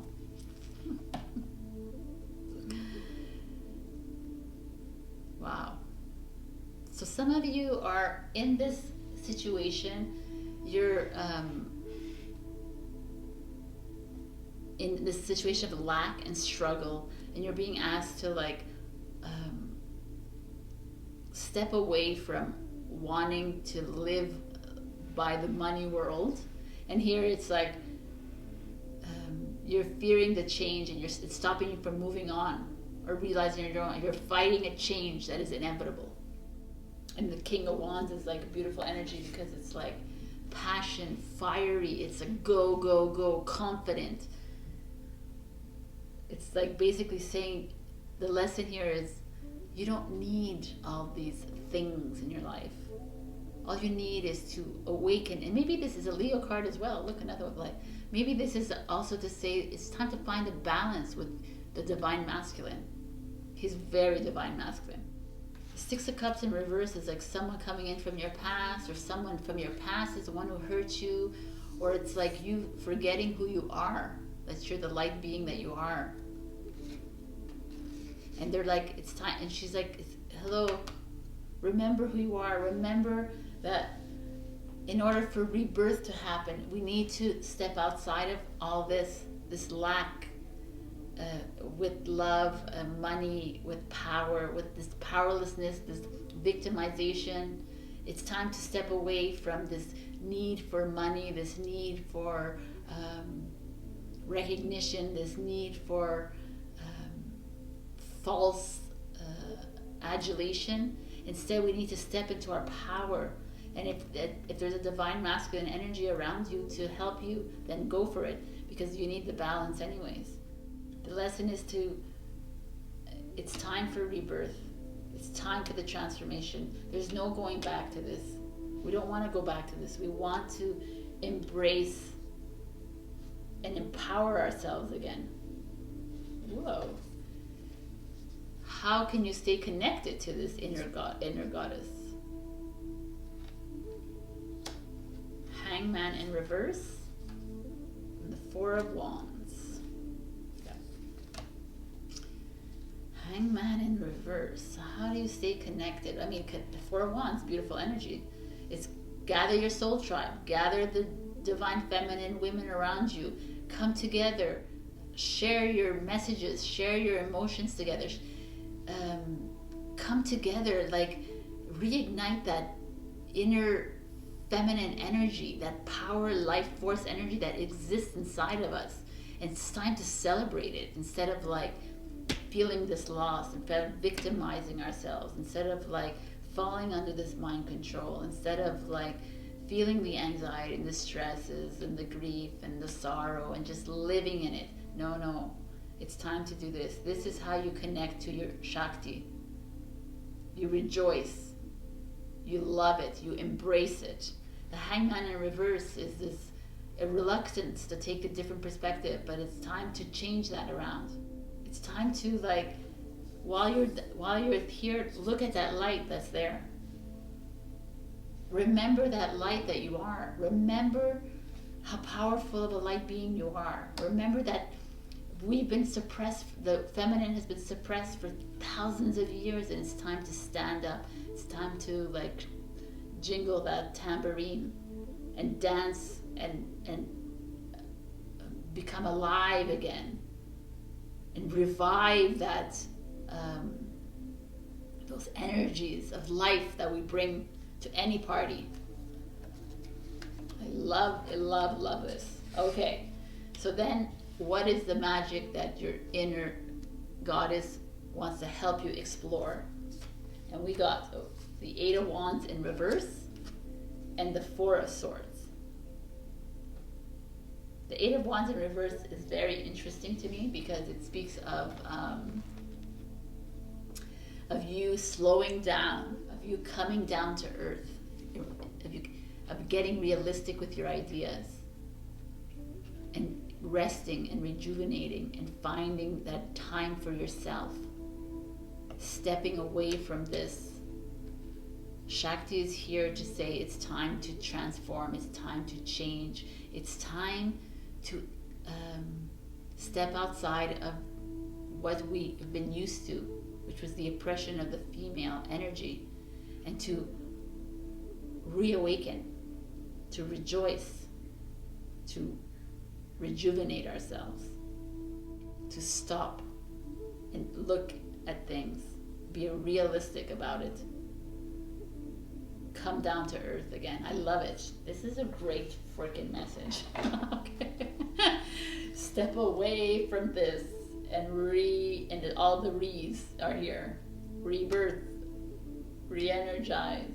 Wow. So some of you are in this situation, you're in this situation of lack and struggle, and you're being asked to like step away from wanting to live by the money world. And here it's like you're fearing the change, and it's stopping you from moving on or realizing you're fighting a change that is inevitable. And the King of Wands is like a beautiful energy because it's like passion, fiery, it's a go, go, go, confident. It's like basically saying the lesson here is you don't need all these things in your life. All you need is to awaken. And maybe this is a Leo card as well. Look, another one. Like maybe this is also to say it's time to find a balance with the divine masculine. He's very divine masculine. The Six of Cups in reverse is like someone coming in from your past, or someone from your past is the one who hurt you, or it's like you forgetting who you are, that you're the light being that you are. And they're like, it's time, and she's like, hello, remember who you are. Remember that in order for rebirth to happen, we need to step outside of all this lack, with love, money, with power, with this powerlessness, this victimization. It's time to step away from this need for money, this need for recognition, this need for false adulation. Instead, we need to step into our power. And if there's a divine masculine energy around you to help you, then go for it, because you need the balance anyways. The lesson is it's time for rebirth. It's time for the transformation. There's no going back to this. We don't want to go back to this. We want to embrace and empower ourselves again. Whoa. How can you stay connected to this inner goddess? Hangman in reverse, and the Four of Wands. Hangman in reverse. How do you stay connected? I mean, the Four of Wands, beautiful energy. It's gather your soul tribe, gather the divine feminine women around you, come together, share your messages, share your emotions together, come together, like reignite that inner feminine energy, that power, life force energy that exists inside of us. And it's time to celebrate it instead of like feeling this loss, instead of victimizing ourselves, instead of like falling under this mind control, instead of like feeling the anxiety and the stresses and the grief and the sorrow and just living in it. No, it's time to do this. This is how you connect to your Shakti. You rejoice, you love it, you embrace it. The Hangman in reverse is this a reluctance to take a different perspective, but it's time to change that around. It's time to, like, while you're here, look at that light that's there. Remember that light that you are. Remember how powerful of a light being you are. Remember that we've been suppressed, the feminine has been suppressed for thousands of years, and it's time to stand up. It's time to like jingle that tambourine and dance and become alive again and revive that those energies of life that we bring to any party. I love this. Okay, so then what is the magic that your inner goddess wants to help you explore? And we got the Eight of Wands in reverse and the Four of Swords. The Eight of Wands in reverse is very interesting to me because it speaks of you slowing down, of you coming down to earth, of getting realistic with your ideas, and resting and rejuvenating and finding that time for yourself, stepping away from this. Shakti is here to say it's time to transform, it's time to change, it's time to step outside of what we've been used to, which was the oppression of the female energy, and to reawaken, to rejoice, to rejuvenate ourselves, to stop and look at things, be realistic about it, come down to earth again. I love it. This is a great freaking message. Okay. Step away from this and all the re's are here. Rebirth, re-energize,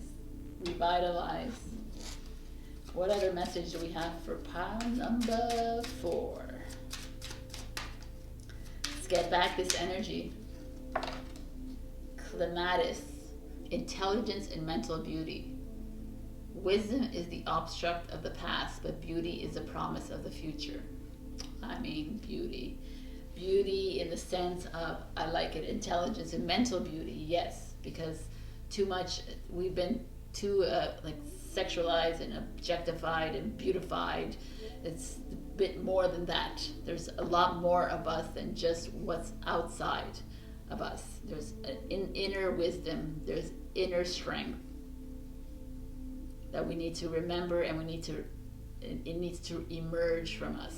revitalize. What other message do we have for pile number 4? Let's get back this energy. Clematis, intelligence and mental beauty. Wisdom is the obstruct of the past, but beauty is the promise of the future. I mean, beauty. Beauty in the sense of, I like it, intelligence and mental beauty, yes, because too much, we've been too sexualized and objectified and beautified. It's a bit more than that. There's a lot more of us than just what's outside of us. There's an inner wisdom, there's inner strength that we need to remember, and it needs to emerge from us.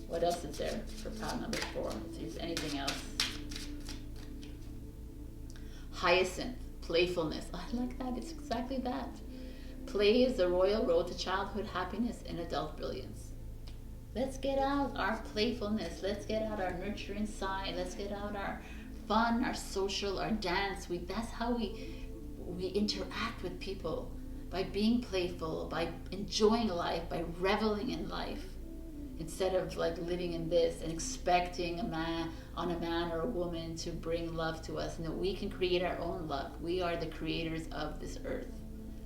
What else is there for pile number 4? Let's see if there's anything else. Hyacinth, playfulness. I like that. It's exactly that. Play is the royal road to childhood happiness and adult brilliance. Let's get out our playfulness. Let's get out our nurturing side. Let's get out our fun, our social, our dance. That's how we interact with people, by being playful, by enjoying life, by reveling in life, instead of living in this and expecting a man or a woman to bring love to us. No, we can create our own love. We are the creators of this earth.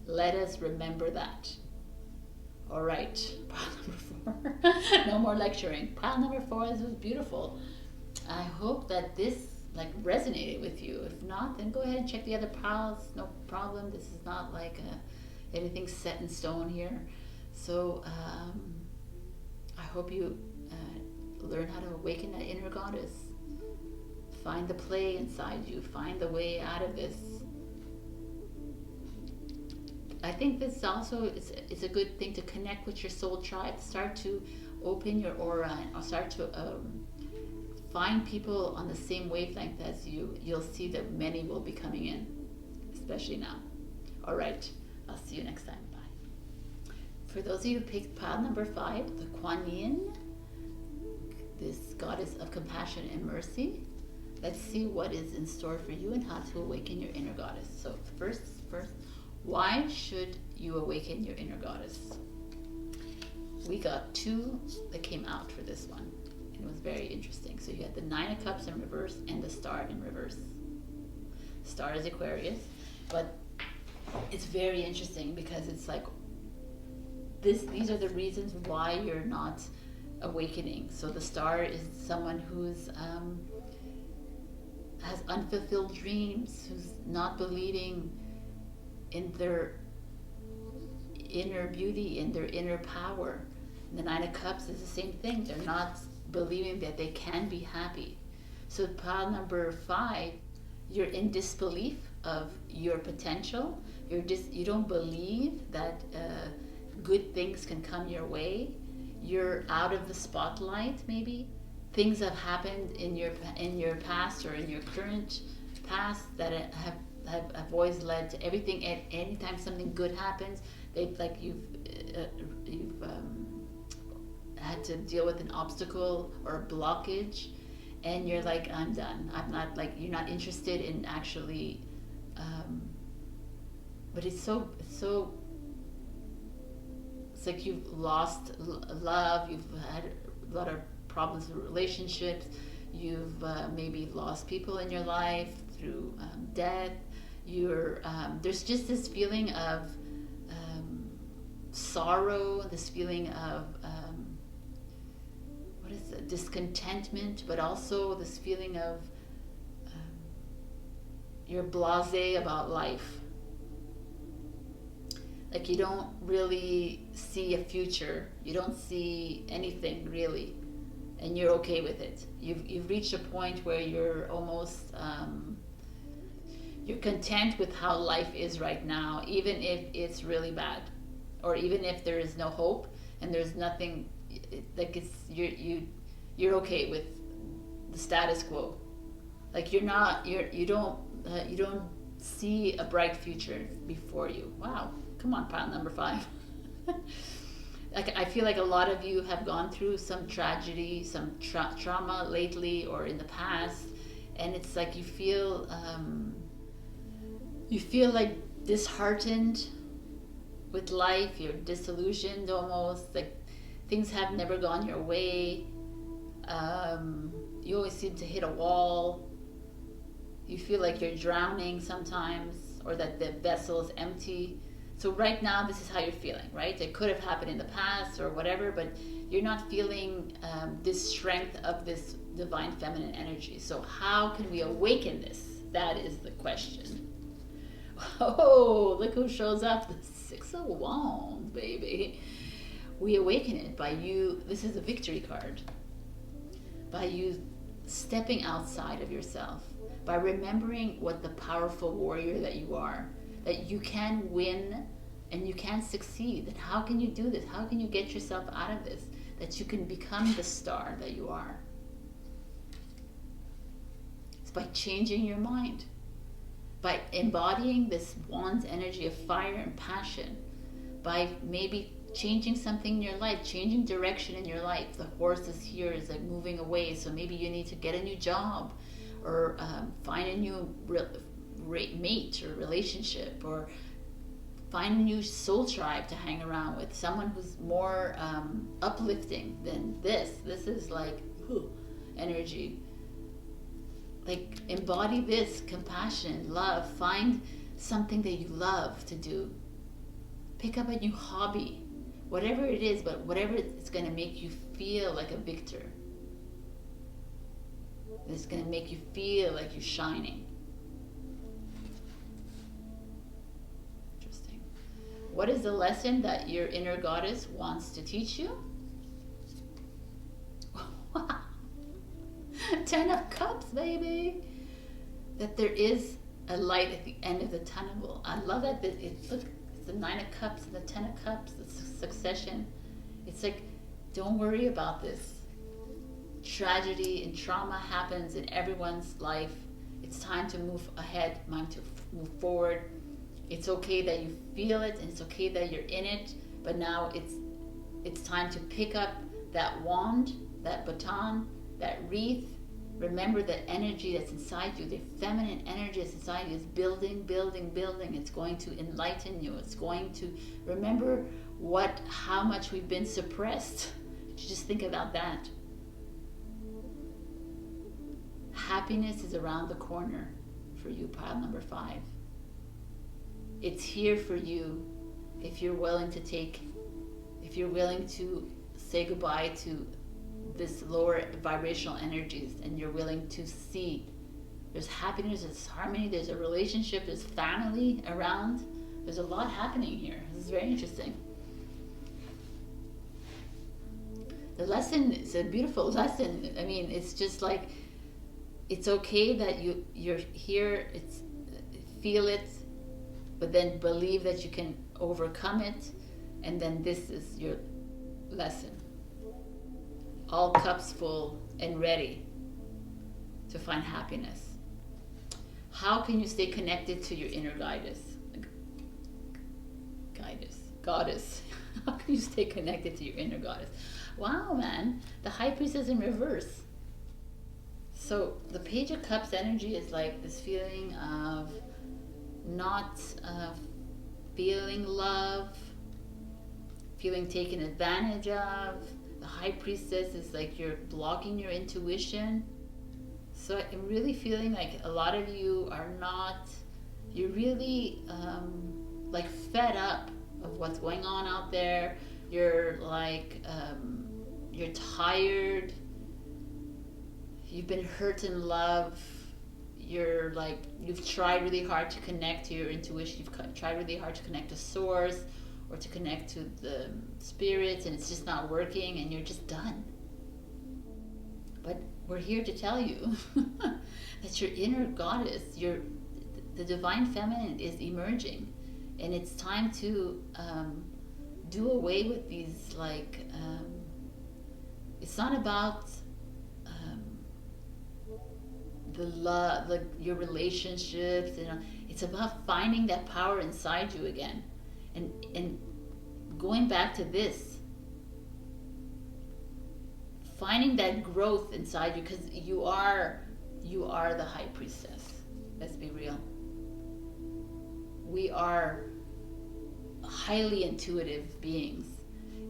Let us remember that. All right, pile number 4. No more lecturing. Pile number 4 was beautiful. I hope that this resonated with you. If not, then go ahead and check the other piles. No problem. This is not anything set in stone here. So I hope you learn how to awaken that inner goddess. Find the play inside you. Find the way out of this. I think this also it's a good thing to connect with your soul tribe. Start to open your aura and start to find people on the same wavelength as you. You'll see that many will be coming in, especially now. All right, I'll see you next time. Bye. For those of you who picked pile number 5, the Kuan Yin, this goddess of compassion and mercy, let's see what is in store for you and how to awaken your inner goddess. So first, why should you awaken your inner goddess? We got 2 that came out for this one. It was very interesting. So you had the 9 of Cups in reverse and the Star in reverse. Star is Aquarius, but it's very interesting because it's these are the reasons why you're not awakening. So the Star is someone who's has unfulfilled dreams, who's not believing in their inner beauty, in their inner power. And the 9 of Cups is the same thing. They're not believing that they can be happy. So pile number 5, you're in disbelief of your potential. You don't believe that good things can come your way. You're out of the spotlight. Maybe things have happened in your past or in your current past that have always led to everything. At anytime something good happens, you've had to deal with an obstacle or a blockage, and you're like, I'm done. I'm not, like, you're not interested in actually. But it's like you've lost love. You've had a lot of problems with relationships. You've maybe lost people in your life through death. There's just this feeling of sorrow, this feeling of what is it? Discontentment, but also this feeling of you're blasé about life. Like you don't really see a future. You don't see anything really, and you're okay with it. You've reached a point where you're almost you're content with how life is right now, even if it's really bad, or even if there is no hope and there's nothing. Like you're okay with the status quo. Like you don't see a bright future before you. Wow. Come on, pile number 5. Like I feel like a lot of you have gone through some tragedy, some trauma lately or in the past, and it's like you feel like disheartened with life. You're disillusioned almost. Like things have never gone your way. You always seem to hit a wall. You feel like you're drowning sometimes, or that the vessel is empty. So right now, this is how you're feeling, right? It could have happened in the past or whatever, but you're not feeling this strength of this divine feminine energy. So how can we awaken this? That is the question. Oh, look who shows up. The 6 of Wands, baby. We awaken it by you. This is a victory card. By you stepping outside of yourself. By remembering what the powerful warrior that you are. That you can win and you can succeed. That how can you do this? How can you get yourself out of this? That you can become the star that you are. It's by changing your mind. By embodying this wand's energy of fire and passion. By maybe changing something in your life, changing direction in your life. The horse is here, is like moving away. So maybe you need to get a new job or find a new mate or relationship, or find a new soul tribe to hang around with, someone who's more uplifting than this is like energy. Like embody this compassion, love. Find something that you love to do. Pick up a new hobby, whatever it is, but whatever it's going to make you feel like a victor. It's going to make you feel like you're shining. What is the lesson that your inner goddess wants to teach you? 10 of Cups, baby. That there is a light at the end of the tunnel. I love that. It's the 9 of Cups and the 10 of Cups, the succession. It's like, don't worry about this. Tragedy and trauma happens in everyone's life. It's time to move ahead, time to move forward. It's okay that you feel it, and it's okay that you're in it, but now it's time to pick up that wand, that baton, that wreath. Remember that energy that's inside you, the feminine energy that's inside you is building, building, building. It's going to enlighten you. It's going to remember how much we've been suppressed. Just think about that. Happiness is around the corner for you, pile number 5. It's here for you if you're willing to say goodbye to this lower vibrational energies, and you're willing to see there's happiness, there's harmony, there's a relationship, there's family around. There's a lot happening here. This is very interesting. The lesson is a beautiful lesson. I mean, it's just like, it's okay that you're here. feel it, but then believe that you can overcome it, and then this is your lesson. All cups full and ready to find happiness. How can you stay connected to your inner goddess? How can you stay connected to your inner goddess? Wow, man, the High Priestess in reverse. So the Page of Cups energy is like this feeling of not feeling love, feeling taken advantage of. The High Priestess is like you're blocking your intuition. So I'm really feeling like a lot of you are not, you're really like fed up of what's going on out there. You're like, you're tired. You've been hurt in love. You're like, you've tried really hard to connect to your intuition. You've tried really hard to connect to source or to connect to the spirits, and it's just not working, and you're just done. But we're here to tell you that your inner goddess, the divine feminine is emerging, and it's time to do away with these like, it's not about the love, like your relationships, you know, it's about finding that power inside you again, and going back to this, finding that growth inside you, because you are the High Priestess. Let's be real. We are highly intuitive beings,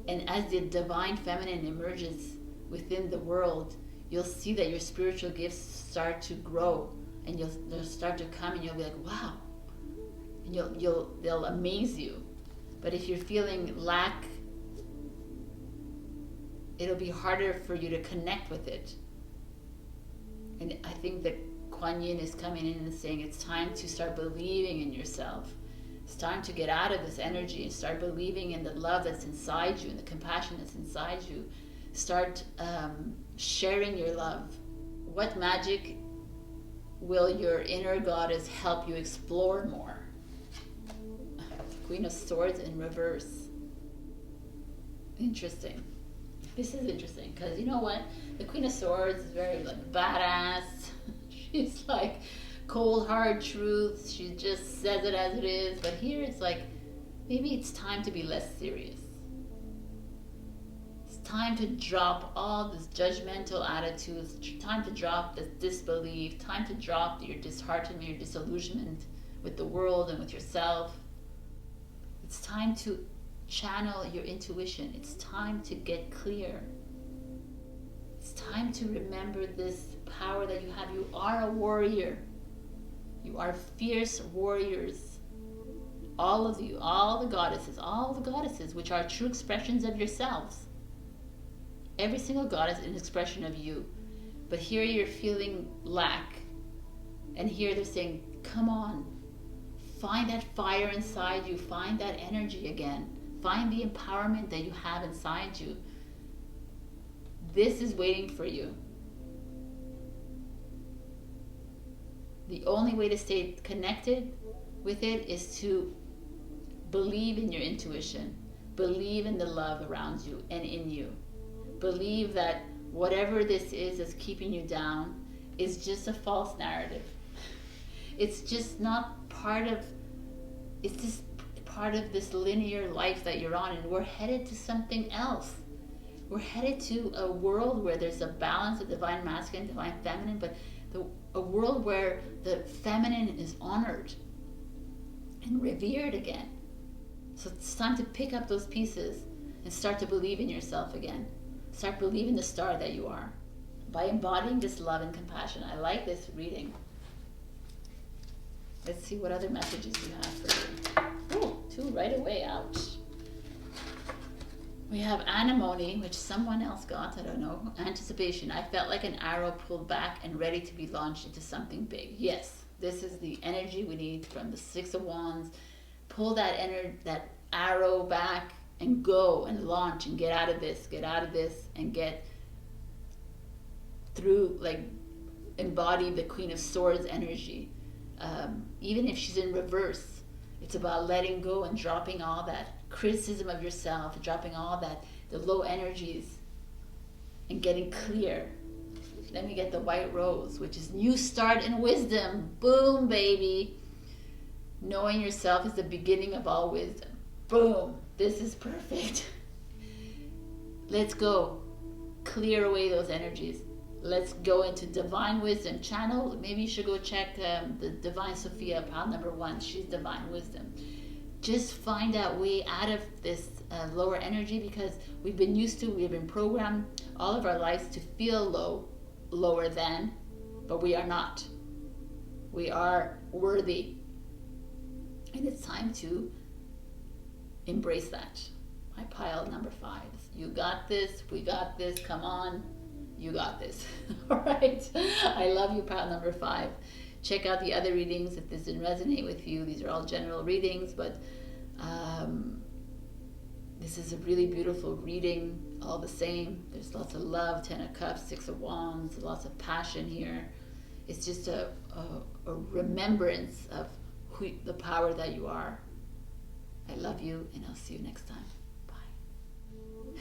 and as the divine feminine emerges within the world, you'll see that your spiritual gifts start to grow, and they'll start to come, and you'll be like, wow, and they'll amaze you. But if you're feeling lack, it'll be harder for you to connect with it. And I think that Kuan Yin is coming in and saying it's time to start believing in yourself. It's time to get out of this energy and start believing in the love that's inside you and the compassion that's inside you. Start sharing your love. What magic will your inner goddess help you explore more? Queen of Swords in reverse. Interesting. This is interesting because you know what? The Queen of Swords is very like badass. She's like cold hard truth. She just says it as it is. But here it's like maybe it's time to be less serious. It's time to drop all this judgmental attitudes. Time to drop this disbelief. Time to drop your disheartenment, your disillusionment with the world and with yourself. It's time to channel your intuition. It's time to get clear. It's time to remember this power that you have. You are a warrior. You are fierce warriors. All of you, all the goddesses, which are true expressions of yourselves. Every single goddess is an expression of you. But here you're feeling lack. And here they're saying, come on. Find that fire inside you. Find that energy again. Find the empowerment that you have inside you. This is waiting for you. The only way to stay connected with it is to believe in your intuition. Believe in the love around you and in you. Believe that whatever this is that's keeping you down is just a false narrative. It's just not part of, it's just part of this linear life that you're on, and we're headed to something else. We're headed to a world where there's a balance of divine masculine, divine feminine, but a world where the feminine is honored and revered again. So it's time to pick up those pieces and start to believe in yourself again. Start believing the star that you are by embodying this love and compassion. I like this reading. Let's see what other messages we have for you. Oh, 2 right away. Ouch. We have anemone, which someone else got. I don't know. Anticipation. I felt like an arrow pulled back and ready to be launched into something big. Yes, this is the energy we need from the 6 of Wands. Pull that arrow back and go and launch and get out of this, and get through, like, embody the Queen of Swords energy. even if she's in reverse, it's about letting go and dropping all that criticism of yourself, dropping all that, the low energies, and getting clear. Then we get the white rose, which is new start in wisdom. Boom, baby. Knowing yourself is the beginning of all wisdom. Boom. This is perfect. Let's go. Clear away those energies. Let's go into divine wisdom channel. Maybe you should go check the divine Sophia, pile number 1. She's divine wisdom. Just find that way out of this lower energy, because we've been programmed all of our lives to feel lower than, but we are not. We are worthy. And it's time to embrace that. My pile number 5. You got this. We got this. Come on. You got this. All right. I love you, pile number 5. Check out the other readings if this didn't resonate with you. These are all general readings, but this is a really beautiful reading all the same. There's lots of love, 10 of Cups, 6 of Wands, lots of passion here. It's just a remembrance of the power that you are. I love you, and I'll see you next time. Bye.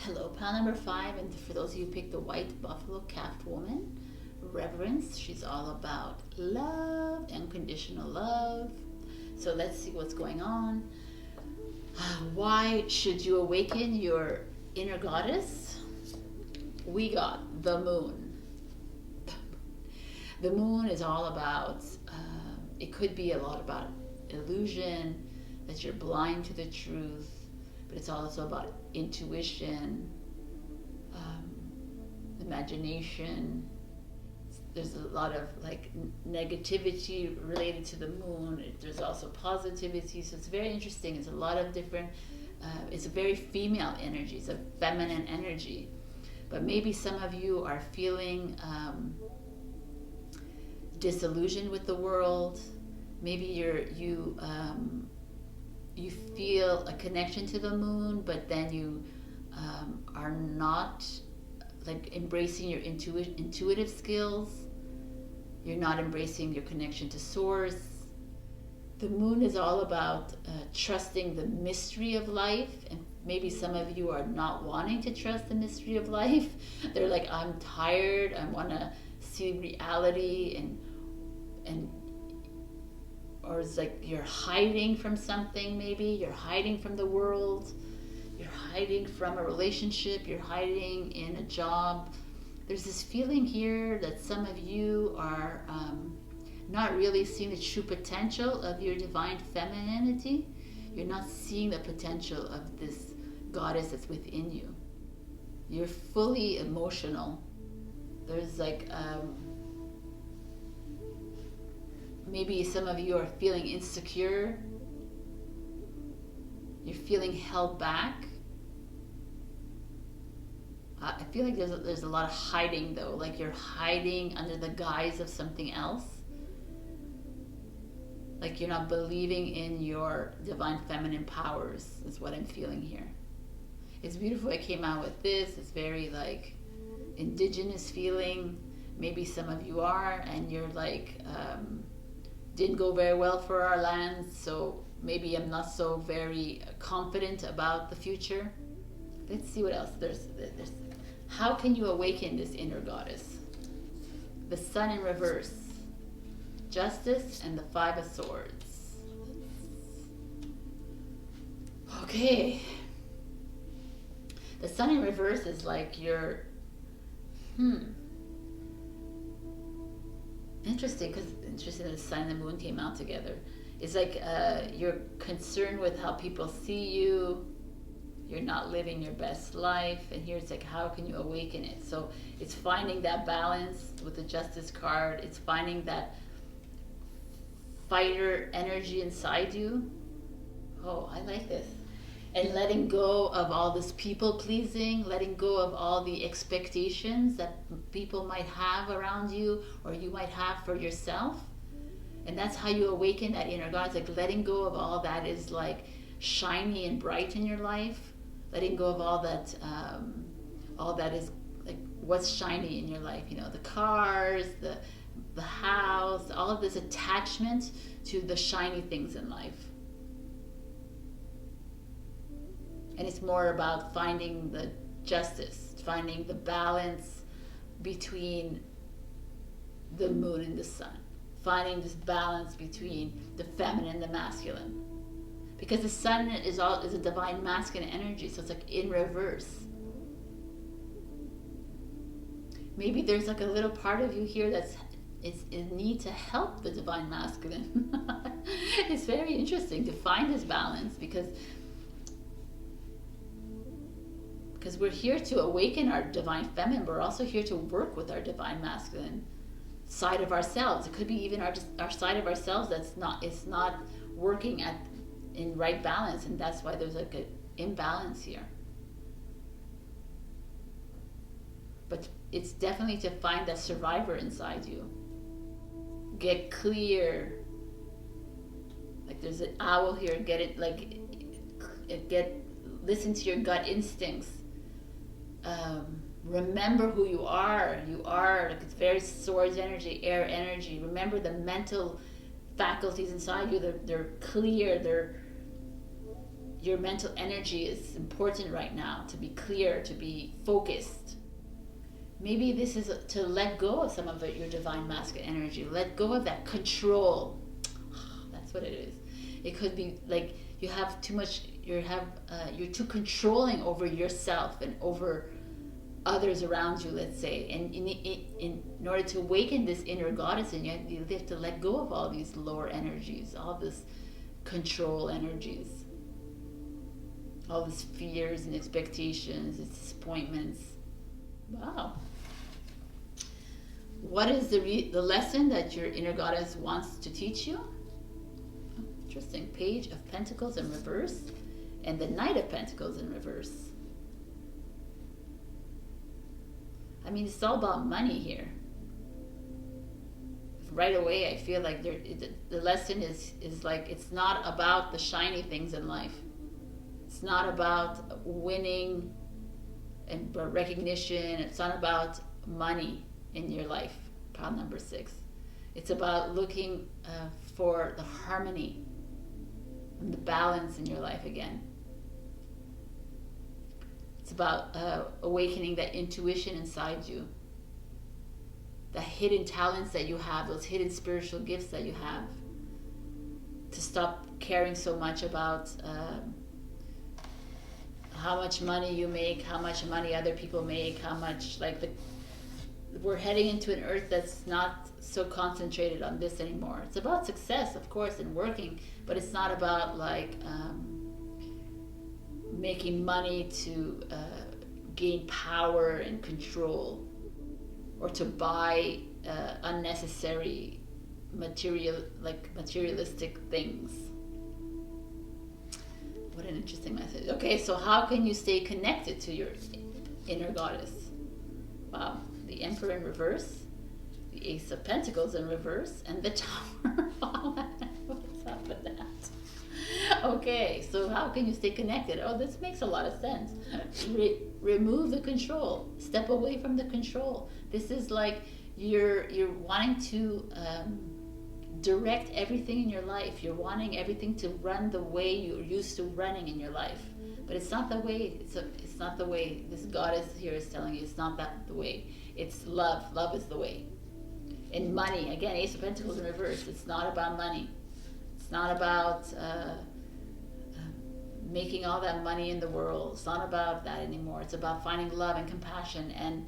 Hello, pile number 5, and for those of you who picked the white buffalo capped woman, reverence. She's all about love, unconditional love. So let's see what's going on. Why should you awaken your inner goddess? We got the moon. The moon is all about, it could be a lot about illusion, that you're blind to the truth, but it's also about intuition, imagination. There's a lot of like negativity related to the moon. There's also positivity, so it's very interesting. It's a lot of different, it's a very female energy, it's a feminine energy. But maybe some of you are feeling disillusioned with the world. Maybe you feel a connection to the moon, but then you are not like embracing your intuitive skills. You're not embracing your connection to source. The moon is all about trusting the mystery of life, and maybe some of you are not wanting to trust the mystery of life. They're like, I'm tired, I want to see reality, and or it's like you're hiding from something. Maybe you're hiding from the world, you're hiding from a relationship, you're hiding in a job. There's this feeling here that some of you are not really seeing the true potential of your divine femininity. You're not seeing the potential of this goddess that's within you. You're fully emotional. There's like maybe some of you are feeling insecure. You're feeling held back. I feel like there's a lot of hiding though, like you're hiding under the guise of something else. Like you're not believing in your divine feminine powers is what I'm feeling here. It's beautiful I came out with this. It's very like indigenous feeling. Maybe some of you are, and you're like, didn't go very well for our lands, so maybe I'm not so very confident about the future. Let's see what else. There's how can you awaken this inner goddess? The Sun in reverse, Justice, and the 5 of Swords. Okay. The Sun in reverse is like you're, interesting, because interesting that the Sun and the Moon came out together. It's like you're concerned with how people see you. You're not living your best life, and here it's like, how can you awaken it? So it's finding that balance with the Justice card. It's finding that fighter energy inside you. Oh, I like this. And letting go of all this people pleasing, letting go of all the expectations that people might have around you or you might have for yourself. And that's how you awaken that inner God. It's like letting go of all that is like shiny and bright in your life. Letting go of all that is like what's shiny in your life. You know, the cars, the house, all of this attachment to the shiny things in life. And it's more about finding the justice, finding the balance between the moon and the sun, finding this balance between the feminine and the masculine. Because the sun is a divine masculine energy, so it's like in reverse. Maybe there's like a little part of you here that's in need to help the divine masculine. It's very interesting to find this balance because we're here to awaken our divine feminine, but we're also here to work with our divine masculine side of ourselves. It could be even our side of ourselves it's not working in right balance, and that's why there's like an imbalance here. But it's definitely to find that survivor inside you. Get clear. Like there's an owl here. Listen to your gut instincts. Remember who you are. You are like it's very swords energy, air energy. Remember the mental faculties inside you. They're clear. Your mental energy is important right now. To be clear, to be focused. Maybe this is to let go of some of your divine masculine energy. Let go of that control. That's what it is. It could be like you have too much. You're too controlling over yourself and over others around you. Let's say, and in order to awaken this inner goddess, and you have to let go of all these lower energies, all this control energies, all these fears and expectations, and disappointments. Wow. What is the lesson that your inner goddess wants to teach you? Oh, interesting. Page of Pentacles in reverse and the Knight of Pentacles in reverse. I mean, it's all about money here. Right away, I feel like the lesson is like it's not about the shiny things in life. It's not about winning and recognition. It's not about money in your life. Pile number 6. It's about looking for the harmony and the balance in your life again. It's about awakening that intuition inside you, the hidden talents that you have, those hidden spiritual gifts that you have, to stop caring so much about how much money you make, how much money other people make, how much we're heading into an earth that's not so concentrated on this anymore. It's about success, of course, and working, but it's not about making money to gain power and control, or to buy unnecessary materialistic things. What an interesting message. Okay, so how can you stay connected to your inner goddess? Wow. The Emperor in reverse, the Ace of Pentacles in reverse, and the Tower. What's up with that? Okay, so how can you stay connected? Oh, this makes a lot of sense. Remove the control. Step away from the control. This is like you're wanting to direct everything in your life. You're wanting everything to run the way you're used to running in your life. But it's not the way. It's not the way. This goddess here is telling you it's not the way. It's love. Love is the way. And money, again, Ace of Pentacles in reverse. It's not about money. It's not about making all that money in the world. It's not about that anymore. It's about finding love and compassion and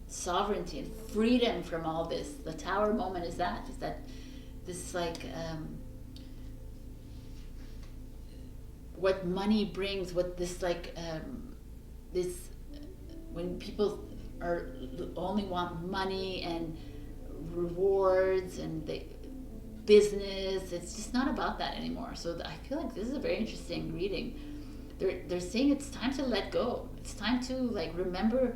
sovereignty and freedom from all this. The Tower moment is that this what money brings, what this this when people only want money and rewards and business, it's just not about that anymore. So I feel like this is a very interesting reading. They're saying it's time to let go. It's time to remember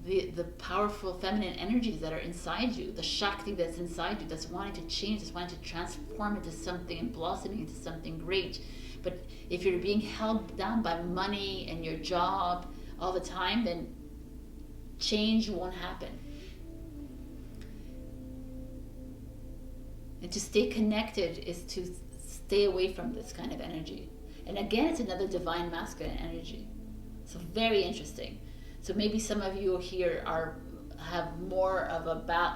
the powerful feminine energies that are inside you, the Shakti that's inside you, that's wanting to change, that's wanting to transform into something and blossoming into something great. But if you're being held down by money and your job all the time, then change won't happen. And to stay connected is to stay away from this kind of energy. And again, it's another divine masculine energy. So very interesting. So maybe some of you here have more of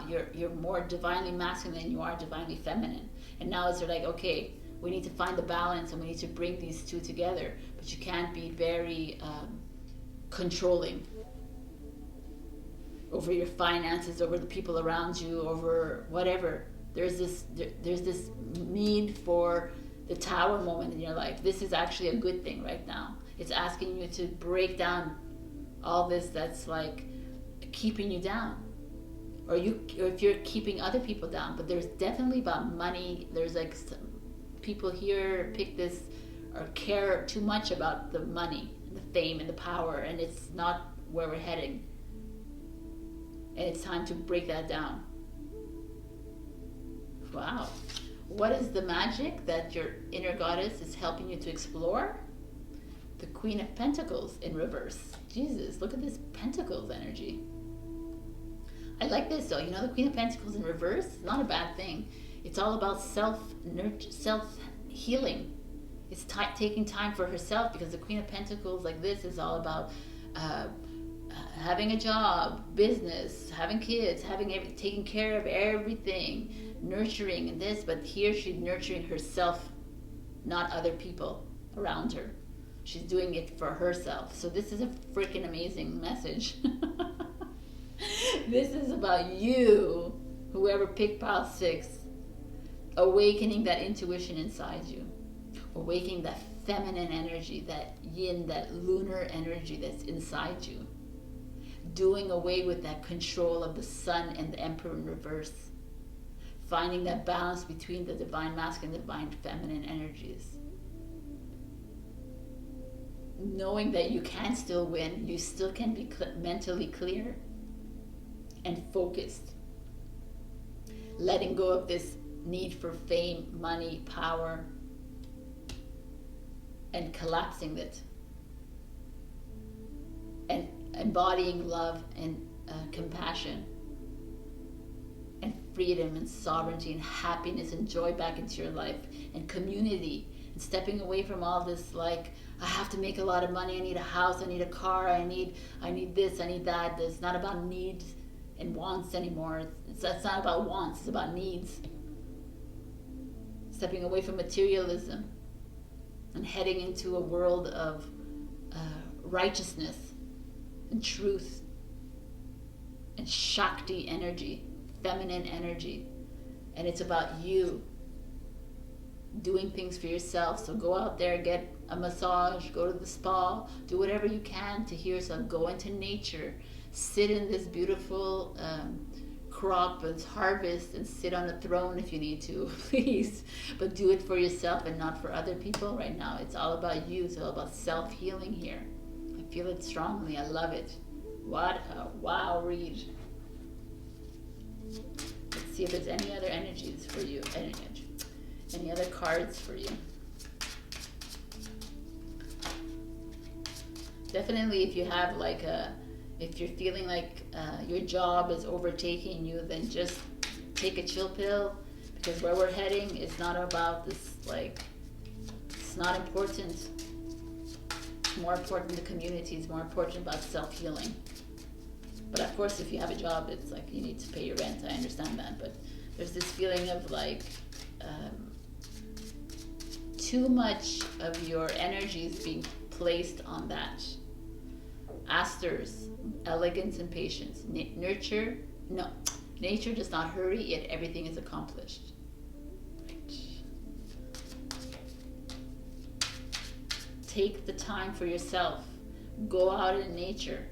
you're more divinely masculine than you are divinely feminine. And now it's like, okay, we need to find the balance and we need to bring these two together. But you can't be very controlling over your finances, over the people around you, over whatever. There's this need for the tower moment in your life. This is actually a good thing right now. It's asking you to break down all this that's like keeping you down, or if you're keeping other people down. But there's definitely about money. There's like some people here pick this or care too much about the money and the fame and the power, and it's not where we're heading. And it's time to break that down. Wow. What is the magic that your inner goddess is helping you to explore? The Queen of Pentacles in reverse. Jesus, look at this Pentacles energy. I like this though. You know, the Queen of Pentacles in reverse is not a bad thing. It's all about self-healing. It's taking time for herself, because the Queen of Pentacles like this is all about having a job, business, having kids, taking care of everything, nurturing and this. But here she's nurturing herself, not other people around her. She's doing it for herself. So this is a freaking amazing message. This is about you, whoever picked pile 6, awakening that intuition inside you, awakening that feminine energy, that yin, that lunar energy that's inside you, doing away with that control of the sun and the emperor in reverse, finding that balance between the divine masculine and divine feminine energies, knowing that you can still win, you still can be mentally clear and focused, letting go of this need for fame, money, power, and collapsing it, and embodying love and compassion and freedom and sovereignty and happiness and joy back into your life, and community, and stepping away from all this like, I have to make a lot of money, I need a house, I need a car, I need this, I need that. It's not about needs and wants anymore. It's not about wants, it's about needs. Stepping away from materialism and heading into a world of righteousness and truth and Shakti energy, feminine energy. And it's about you doing things for yourself. So go out there, get a massage, go to the spa, do whatever you can to heal yourself. Go into nature, sit in this beautiful crop and harvest, and sit on a throne if you need to, please. But do it for yourself and not for other people right now. It's all about you. It's all about self-healing here. I feel it strongly. I love it. What a wow read. Let's see if there's any other energies for you. Any other cards for you. Definitely, if you have like if you're feeling like your job is overtaking you, then just take a chill pill, because where we're heading is not about this, like, it's not important. It's more important the community, it's more important about self-healing. But of course, if you have a job, it's like you need to pay your rent, I understand that, but there's this feeling of like too much of your energy is being placed on that. Asters, elegance and patience. Nature does not hurry, yet everything is accomplished. Right. Take the time for yourself. Go out in nature.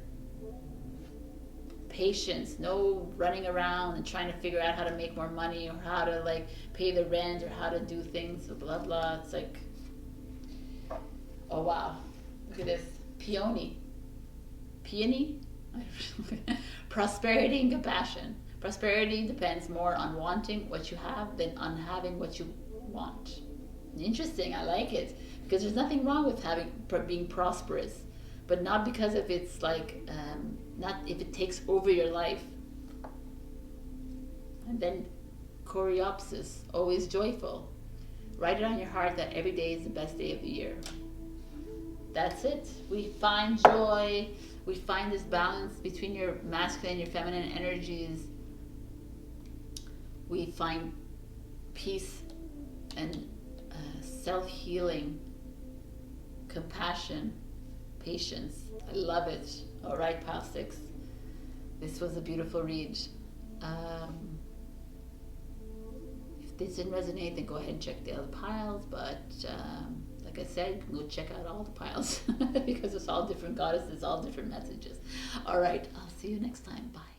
Patience, no running around and trying to figure out how to make more money, or how to like pay the rent, or how to do things, blah blah. It's like, oh wow, look at this. Peony. Prosperity and compassion. Prosperity depends more on wanting what you have than on having what you want. Interesting, I like it, because there's nothing wrong with being prosperous, but not because of it's like not if it takes over your life. And then Coreopsis, always joyful. Write it on your heart that every day is the best day of the year. That's it. We find joy. We find this balance between your masculine and your feminine energies. We find peace and self-healing, compassion, patience. I love it. All right, pile 6. This was a beautiful read. If this didn't resonate, then go ahead and check the other piles. But like I said, you can go check out all the piles because it's all different goddesses, all different messages. All right, I'll see you next time. Bye.